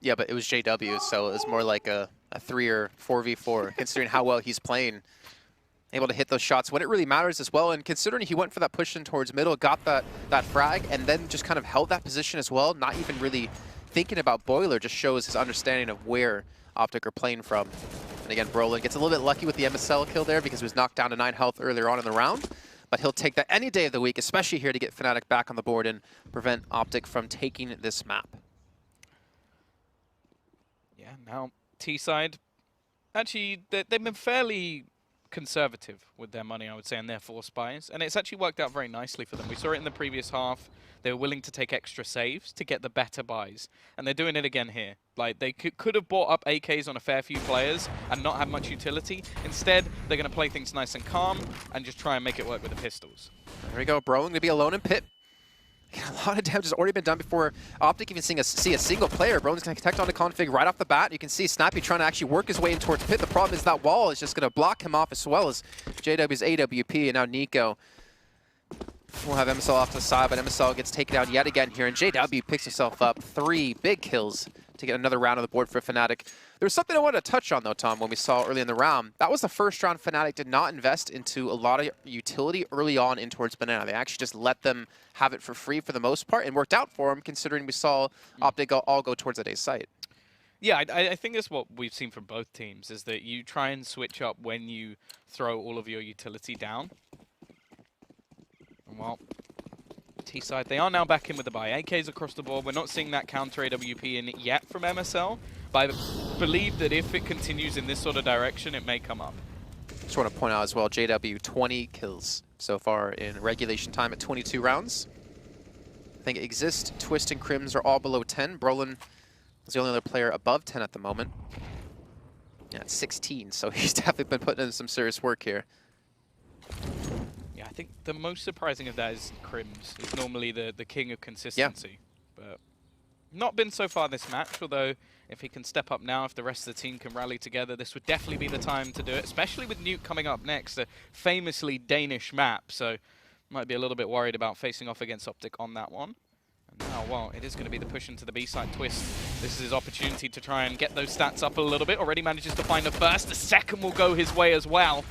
Speaker 2: Yeah, but it was JW, so it was more like a 3 or 4v4, considering how well he's playing. Able to hit those shots when it really matters as well, and considering he went for that push in towards middle, got that frag, and then just kind of held that position as well, not even really thinking about Boiler, just shows his understanding of where OPTIC are playing from. And again, Brolin gets a little bit lucky with the MSL kill there because he was knocked down to 9 health earlier on in the round. But he'll take that any day of the week, especially here to get FNATIC back on the board and prevent OPTIC from taking this map.
Speaker 1: Yeah, now T-side, actually, they've been fairly conservative with their money, I would say, and their 4 spies. And it's actually worked out very nicely for them. We saw it in the previous half. They were willing to take extra saves to get the better buys. And they're doing it again here. Like, they could have bought up AKs on a fair few players and not have much utility. Instead, they're going to play things nice and calm and just try and make it work with the pistols.
Speaker 2: There we go. Brolin going to be alone in pit. A lot of damage has already been done before OPTIC even see a single player. Brolin's going to connect onto config right off the bat. You can see Snappy trying to actually work his way in towards pit. The problem is that wall is just going to block him off as well as JW's AWP and now Nico. We'll have MSL off to the side, but MSL gets taken out yet again here, and JW picks himself up 3 big kills to get another round on the board for FNATIC. There was something I wanted to touch on, though, Tom, when we saw early in the round. That was the first round FNATIC did not invest into a lot of utility early on in towards Banana. They actually just let them have it for free for the most part, and worked out for them, considering we saw OPTIC all go towards that A site.
Speaker 1: Yeah, I think that's what we've seen from both teams, is that you try and switch up when you throw all of your utility down. Well, CT side. They are now back in with the buy. AKs across the board. We're not seeing that counter AWP in yet from MSL, but I believe that if it continues in this sort of direction, it may come up.
Speaker 2: Just want to point out as well, JW 20 kills so far in regulation time at 22 rounds. I think Exist, Twist, and Crims are all below 10. Brolin is the only other player above 10 at the moment. Yeah, it's 16, so he's definitely been putting in some serious work here.
Speaker 1: Yeah, I think the most surprising of that is Crims. He's normally the king of consistency. Yeah. But not been so far this match, although if he can step up now, if the rest of the team can rally together, this would definitely be the time to do it, especially with Nuke coming up next, a famously Danish map, so might be a little bit worried about facing off against OPTIC on that one. And now, well, it is going to be the push into the B-side. Twist. This is his opportunity to try and get those stats up a little bit. Already manages to find the first. The second will go his way as well.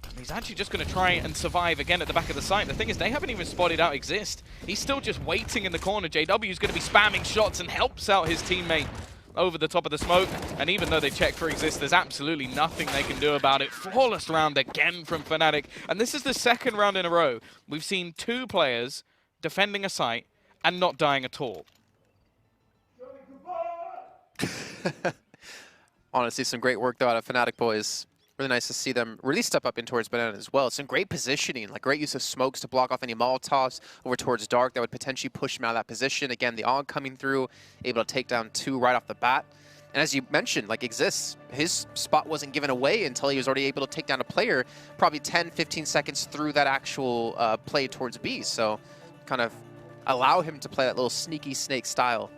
Speaker 1: And he's actually just going to try and survive again at the back of the site. The thing is, they haven't even spotted out Exist. He's still just waiting in the corner. JW is going to be spamming shots and helps out his teammate over the top of the smoke. And even though they check for Exist, there's absolutely nothing they can do about it. Flawless round again from FNATIC. And this is the second round in a row. We've seen two players defending a site and not dying at all.
Speaker 2: Honestly, some great work though out of FNATIC boys. Really nice to see them really step up in towards Banana as well. Some great positioning, like great use of smokes to block off any Molotovs over towards Dark that would potentially push him out of that position. Again, the AUG coming through, able to take down 2 right off the bat. And as you mentioned, like Exists, his spot wasn't given away until he was already able to take down a player probably 10, 15 seconds through that actual play towards B. So kind of allow him to play that little sneaky snake style.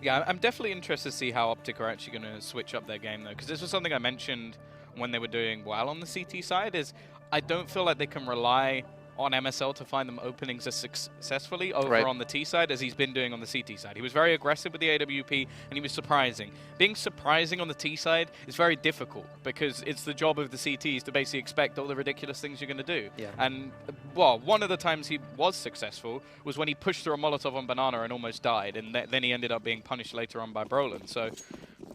Speaker 1: Yeah, I'm definitely interested to see how OPTIC are actually going to switch up their game, though, because this was something I mentioned when they were doing well on the CT side, is I don't feel like they can rely on MSL to find them openings as successfully over on the T side as he's been doing on the CT side. He was very aggressive with the AWP, and he was surprising. Being surprising on the T side is very difficult because it's the job of the CTs to basically expect all the ridiculous things you're going to do. Yeah. And, well, one of the times he was successful was when he pushed through a Molotov on Banana and almost died, and then he ended up being punished later on by Brolin. So,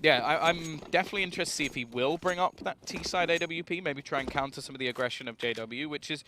Speaker 1: yeah, I'm definitely interested to see if he will bring up that T side AWP, maybe try and counter some of the aggression of JW, which is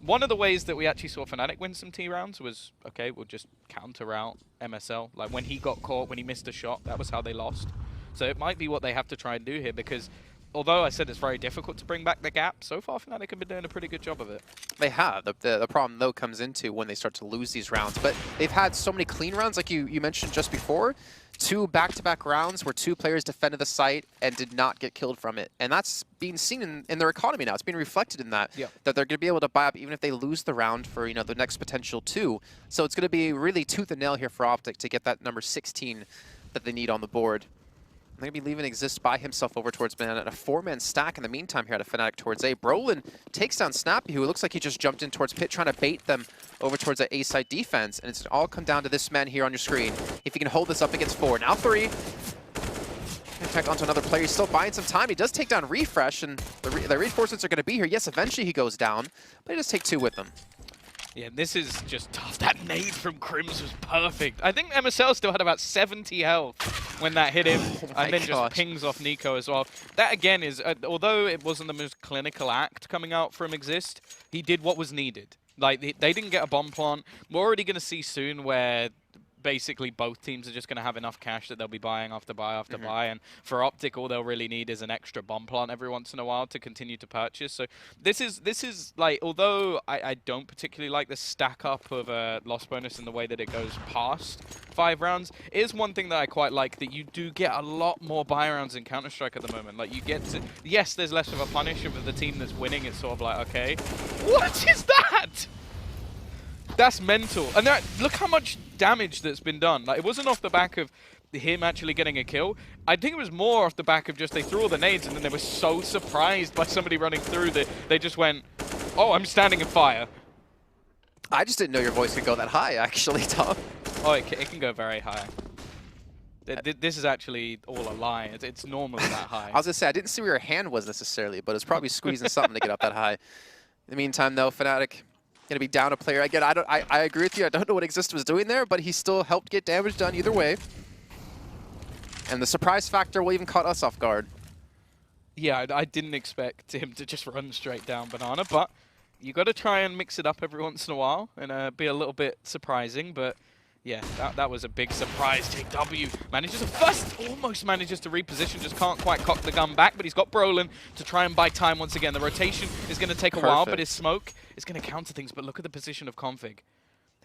Speaker 1: one of the ways that we actually saw FNATIC win some T rounds was, okay, we'll just counter out MSL. Like when he got caught, when he missed a shot, that was how they lost. So it might be what they have to try and do here because although I said it's very difficult to bring back the gap, so far FNATIC have been doing a pretty good job of it.
Speaker 2: They have. The problem, though, comes into when they start to lose these rounds. But they've had so many clean rounds, like you mentioned just before. 2 back-to-back rounds where 2 players defended the site and did not get killed from it. And that's being seen in their economy now. It's being reflected in that, that they're going to be able to buy up even if they lose the round for, you know, the next potential 2. So it's going to be really tooth and nail here for OPTIC to get that number 16 that they need on the board. They're going to be leaving Exist by himself over towards Banana. A 4-man stack in the meantime here at a FNATIC towards A. Brolin takes down Snappy, who looks like he just jumped in towards Pit, trying to bait them over towards that A-side defense. And it's all come down to this man here on your screen. If he can hold this up against 4. Now 3. In fact, onto another player. He's still buying some time. He does take down Refresh, and the reinforcements are going to be here. Yes, eventually he goes down, but he does take 2 with them. Yeah,
Speaker 1: this is just tough. That nade from Crims was perfect. I think MSL still had about 70 health when that hit him, and then just pings off Nico as well. That, again, is, although it wasn't the most clinical act coming out from Exist, he did what was needed. Like, they didn't get a bomb plant. We're already going to see soon where basically both teams are just going to have enough cash that they'll be buying after buy after buy, and for OPTIC all they'll really need is an extra bomb plant every once in a while to continue to purchase. So this is like, although I don't particularly like the stack up of a loss bonus in the way that it goes past 5 rounds, it is one thing that I quite like, that you do get a lot more buy rounds in Counter-Strike at the moment. Like you get to, yes, there's less of a punish of the team that's winning. It's sort of like, okay, what is that? That's mental. And that, look how much damage that's been done. Like, it wasn't off the back of him actually getting a kill. I think it was more off the back of just they threw all the nades and then they were so surprised by somebody running through that they just went, oh, I'm standing in fire.
Speaker 2: I just didn't know your voice could go that high, actually, Tom.
Speaker 1: Oh, it can go very high. This is actually all a lie. It's normally that high.
Speaker 2: I was going to say, I didn't see where your hand was necessarily, but it's probably squeezing something to get up that high. In the meantime, though, FNATIC going to be down a player. Again, I agree with you. I don't know what Exist was doing there, but he still helped get damage done either way. And the surprise factor will even caught us off guard.
Speaker 1: Yeah, I didn't expect him to just run straight down Banana, but You got to try and mix it up every once in a while and be a little bit surprising, but yeah, that was a big surprise. JW almost manages to reposition, just can't quite cock the gun back, but he's got Brolin to try and buy time once again. The rotation is going to take a while, but his smoke is going to counter things. But look at the position of Config.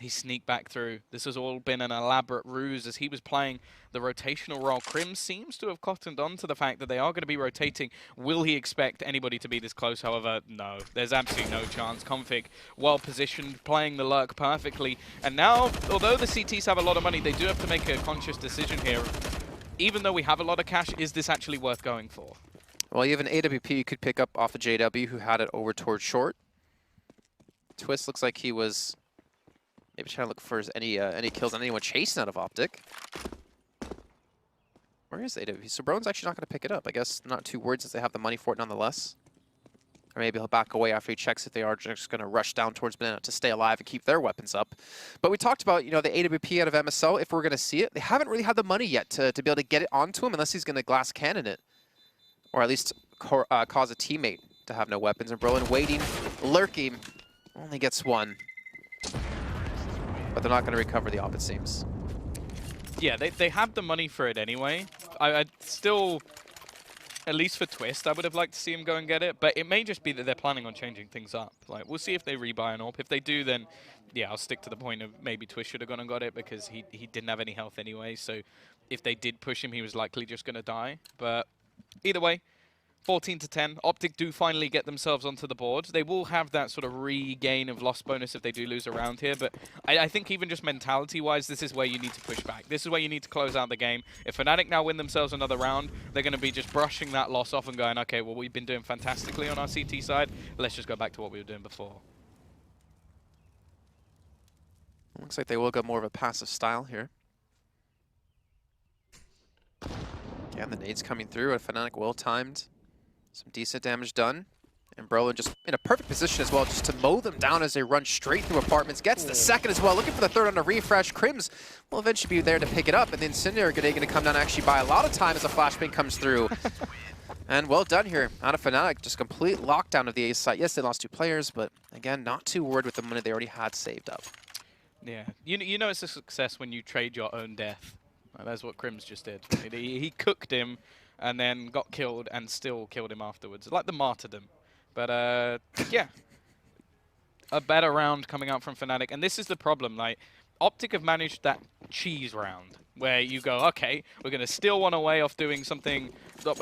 Speaker 1: He sneaked back through. This has all been an elaborate ruse as he was playing the rotational role. Crim seems to have cottoned on to the fact that they are going to be rotating. Will he expect anybody to be this close? However, no. There's absolutely no chance. Config, well positioned, playing the lurk perfectly. And now, although the CTs have a lot of money, they do have to make a conscious decision here. Even though we have a lot of cash, is this actually worth going for?
Speaker 2: Well, you have an AWP you could pick up off of JW, who had it over towards short. Twist looks like he was maybe trying to look for any kills on anyone chasing out of OPTIC. Where is AWP? So Brone's actually not going to pick it up. I guess not too worried since they have the money for it nonetheless. Or maybe he'll back away after he checks if they are just going to rush down towards Banana to stay alive and keep their weapons up. But we talked about, you know, the AWP out of MSL, if we're going to see it. They haven't really had the money yet to be able to get it onto him unless he's going to glass cannon it. Or at least cause a teammate to have no weapons. And Brolin waiting, lurking, only gets one. But they're not going to recover the op, it seems.
Speaker 1: Yeah, they have the money for it anyway. I'd still, at least for Twist, I would have liked to see him go and get it. But it may just be that they're planning on changing things up. Like, we'll see if they rebuy an AWP. If they do, then yeah, I'll stick to the point of maybe Twist should have gone and got it because he didn't have any health anyway. So if they did push him, he was likely just going to die. But either way, 14-10. OPTIC do finally get themselves onto the board. They will have that sort of regain of loss bonus if they do lose a round here, but I think even just mentality-wise, this is where you need to push back. This is where you need to close out the game. If FNATIC now win themselves another round, they're going to be just brushing that loss off and going, okay, well, we've been doing fantastically on our CT side. Let's just go back to what we were doing before.
Speaker 2: Looks like they will go more of a passive style here. Yeah, the nades coming through, and FNATIC well-timed. Some decent damage done. And Brolin just in a perfect position as well, just to mow them down as they run straight through apartments. Gets the second as well, looking for the third on a refresh. Crims will eventually be there to pick it up. And then Cinder are going to come down and actually buy a lot of time as a flashbang comes through. And well done here out of FNATIC. Just complete lockdown of the A site. Yes, they lost 2 players, but again, not too worried with the money they already had saved up.
Speaker 1: Yeah, you know it's a success when you trade your own death. That's what Crims just did. He cooked him and then got killed and still killed him afterwards. Like the martyrdom. But yeah, a better round coming out from FNATIC. And this is the problem. Like, OPTIC have managed that cheese round where you go, okay, we're going to steal one away off doing something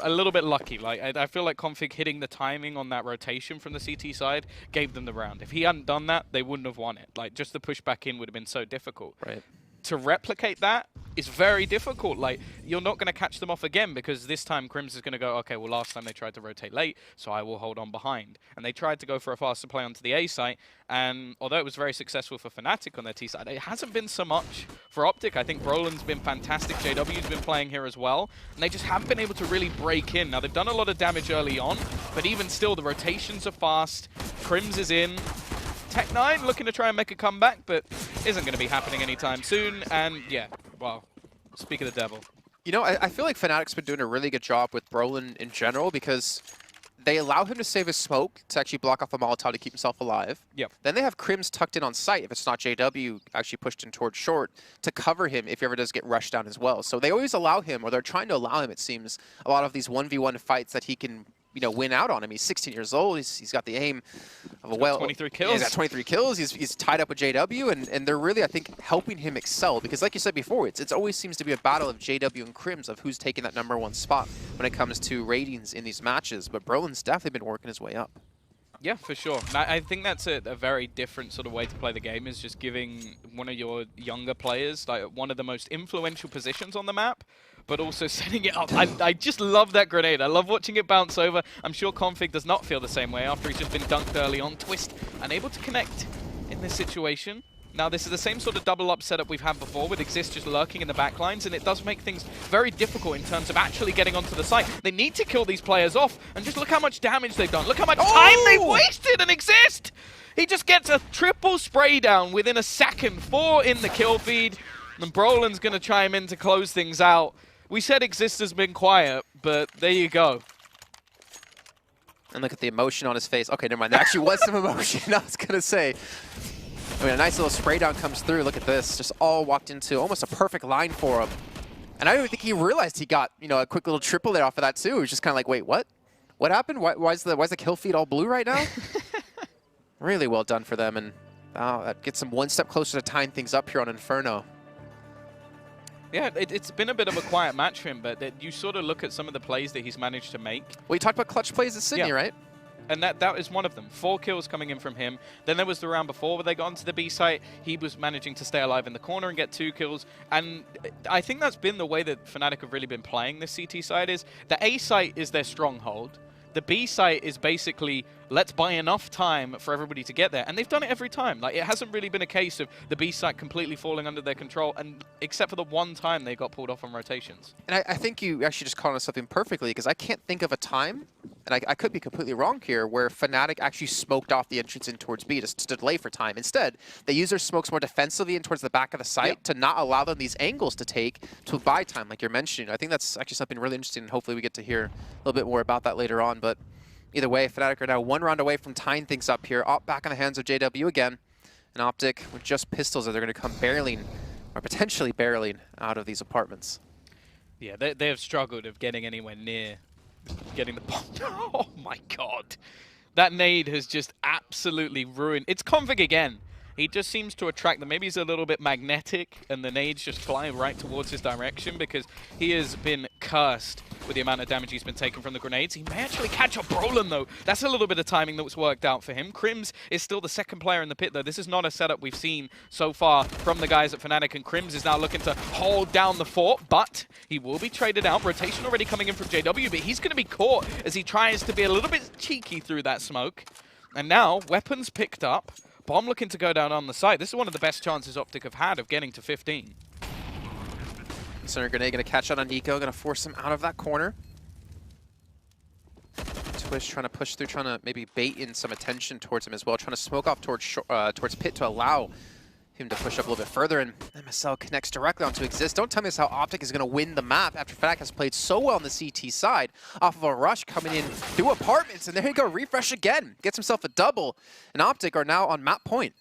Speaker 1: a little bit lucky. Like, I feel like Config hitting the timing on that rotation from the CT side gave them the round. If he hadn't done that, they wouldn't have won it. Like, just the push back in would have been so difficult.
Speaker 2: Right.
Speaker 1: To replicate that is very difficult. Like, you're not going to catch them off again because this time Crims is going to go, okay, well, last time they tried to rotate late, so I will hold on behind. And they tried to go for a faster play onto the A site, and although it was very successful for FNATIC on their T side, it hasn't been so much for OPTIC. I think Brolin's been fantastic. JW's been playing here as well, and they just haven't been able to really break in. Now, they've done a lot of damage early on, but even still, the rotations are fast. Crims is in. Tech9 looking to try and make a comeback, but isn't going to be happening anytime soon. And yeah, well, speak of the devil.
Speaker 2: You know, I feel like FNATIC's been doing a really good job with Brolin in general because they allow him to save his smoke to actually block off a Molotov to keep himself alive.
Speaker 1: Yep.
Speaker 2: Then they have Crims tucked in on site, if it's not JW actually pushed in towards short, to cover him if he ever does get rushed down as well. So they always allow him, or they're trying to allow him, it seems, a lot of these 1v1 fights that he can, you know, win out on him. He's 16 years old. He's got the aim of a
Speaker 1: 23 kills.
Speaker 2: Yeah, he's got 23 kills. He's tied up with JW, and they're really, I think, helping him excel because, like you said before, it always seems to be a battle of JW and Crims of who's taking that #1 spot when it comes to ratings in these matches. But Brolin's definitely been working his way up.
Speaker 1: Yeah, for sure. And I think that's a very different sort of way to play the game, is just giving one of your younger players like one of the most influential positions on the map, but also setting it up. I just love that grenade. I love watching it bounce over. I'm sure Config does not feel the same way after he's just been dunked early on. Twist unable to connect in this situation. Now, this is the same sort of double-up setup we've had before with Exist just lurking in the backlines, and it does make things very difficult in terms of actually getting onto the site. They need to kill these players off, and just look how much damage they've done. Look how much time they've wasted, and Exist! He just gets a triple spray down within a second. 4 in the kill feed, and Brolin's going to chime in to close things out. We said Exist has been quiet, but there you go.
Speaker 2: And look at the emotion on his face. Okay, never mind. There actually was some emotion, I was going to say. I mean, a nice little spray down comes through. Look at this. Just all walked into almost a perfect line for him. And I don't even think he realized he got, you know, a quick little triple there off of that, too. He was just kind of like, wait, what? What happened? Why's the kill feed all blue right now? Really well done for them. And that gets them one step closer to tying things up here on Inferno.
Speaker 1: Yeah, it's been a bit of a quiet match for him, but you sort of look at some of the plays that he's managed to make.
Speaker 2: Well, you talked about clutch plays at Sydney, right?
Speaker 1: And that is one of them. 4 kills coming in from him. Then there was the round before where they got onto the B site. He was managing to stay alive in the corner and get 2 kills. And I think that's been the way that FNATIC have really been playing this CT side is the A site is their stronghold. The B site is basically, let's buy enough time for everybody to get there. And they've done it every time. Like, it hasn't really been a case of the B site completely falling under their control, and except for the one time they got pulled off on rotations.
Speaker 2: And I think you actually just called on something perfectly, because I can't think of a time, and I could be completely wrong here, where FNATIC actually smoked off the entrance in towards B just to delay for time. Instead, they use their smokes more defensively in towards the back of the site to not allow them these angles to take to buy time, like you're mentioning. I think that's actually something really interesting, and hopefully we get to hear a little bit more about that later on. But either way, FNATIC are now 1 round away from tying things up here. Op back in the hands of JW again. And OPTIC with just pistols that they're going to come barreling, or potentially barreling, out of these apartments.
Speaker 1: Yeah, they have struggled of getting anywhere near getting the bomb. Oh my god. That nade has just absolutely ruined. It's Config again. He just seems to attract them. Maybe he's a little bit magnetic and the nades just fly right towards his direction because he has been cursed with the amount of damage he's been taking from the grenades. He may actually catch up Brolin, though. That's a little bit of timing that's worked out for him. Crims is still the second player in the pit, though. This is not a setup we've seen so far from the guys at FNATIC, and Crims is now looking to hold down the fort, but he will be traded out. Rotation already coming in from JW, but he's going to be caught as he tries to be a little bit cheeky through that smoke. And now, weapons picked up. Bomb looking to go down on the side. This is one of the best chances OPTIC have had of getting to 15.
Speaker 2: Center grenade going to catch out on Nico, going to force him out of that corner. Twitch trying to push through, trying to maybe bait in some attention towards him as well, trying to smoke off towards Pit to allow him to push up a little bit further, and MSL connects directly onto Exist. Don't tell me this how OPTIC is going to win the map after FNATIC has played so well on the CT side off of a rush coming in through apartments, and there you go, refresh again. Gets himself a double, and OPTIC are now on map point.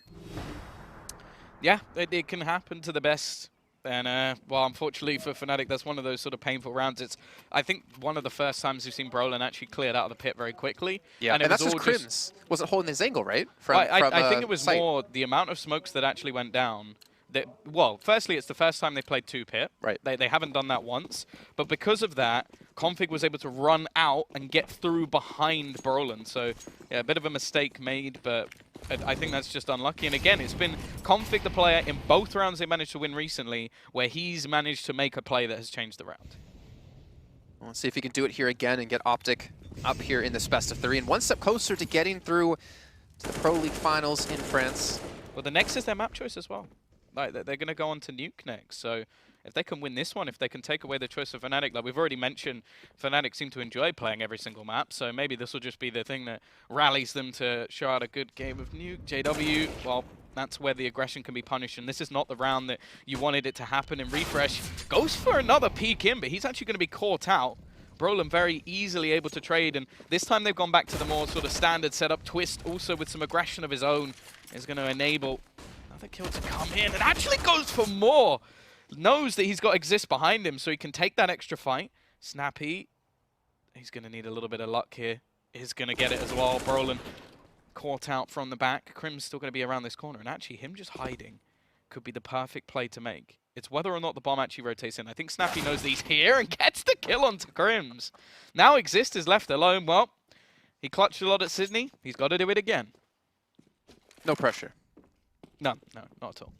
Speaker 1: Yeah, it can happen to the best. And, well, unfortunately for FNATIC, that's one of those sort of painful rounds. It's, I think, one of the first times we've seen Brolin actually cleared out of the pit very quickly.
Speaker 2: Yeah, and that's just Crims wasn't holding his angle, right?
Speaker 1: I think it was more the amount of smokes that actually went down. Well, firstly, it's the first time they played 2-pit.
Speaker 2: Right.
Speaker 1: They haven't done that once. But because of that, Config was able to run out and get through behind Brolin. So, yeah, a bit of a mistake made, but I think that's just unlucky. And again, it's been Config the player in both rounds they managed to win recently, where he's managed to make a play that has changed the round.
Speaker 2: Well, let's see if he can do it here again and get OPTIC up here in this best of 3. And one step closer to getting through to the Pro League Finals in France.
Speaker 1: Well, the next is their map choice as well. Like, they're going to go on to Nuke next, so if they can win this one, if they can take away the choice of FNATIC, like we've already mentioned, FNATIC seem to enjoy playing every single map, so maybe this will just be the thing that rallies them to show out a good game of Nuke. JW, well, that's where the aggression can be punished, and this is not the round that you wanted it to happen in Refresh. Goes for another peek in, but he's actually going to be caught out. Brolin very easily able to trade, and this time they've gone back to the more sort of standard setup. Twist also with some aggression of his own is going to enable another kill to come in, and actually goes for more. Knows that he's got Exist behind him, so he can take that extra fight. Snappy, he's going to need a little bit of luck here. He's going to get it as well. Brolin caught out from the back. Crim's still going to be around this corner, and actually him just hiding could be the perfect play to make. It's whether or not the bomb actually rotates in. I think Snappy knows that he's here and gets the kill onto Crims. Now Exist is left alone. Well, he clutched a lot at Sydney. He's got to do it again.
Speaker 2: No pressure.
Speaker 1: No, not at all.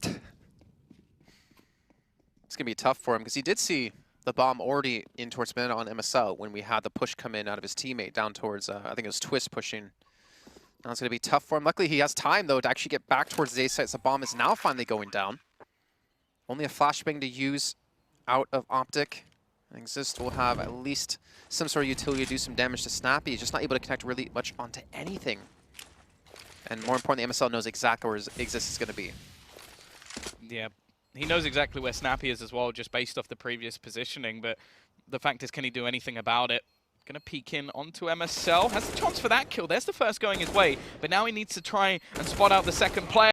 Speaker 2: It's going to be tough for him because he did see the bomb already in towards mid on MSL when we had the push come in out of his teammate down towards, I think it was Twist pushing. Now it's going to be tough for him. Luckily, he has time, though, to actually get back towards the A site. So the bomb is now finally going down. Only a flashbang to use out of OPTIC. Exist will have at least some sort of utility to do some damage to Snappy. He's just not able to connect really much onto anything. And more importantly, MSL knows exactly where Exist is going to be.
Speaker 1: Yeah, he knows exactly where Snappy is as well, just based off the previous positioning. But the fact is, can he do anything about it? Gonna peek in onto MSL. Has the chance for that kill. There's the first going his way, but now he needs to try and spot out the second player.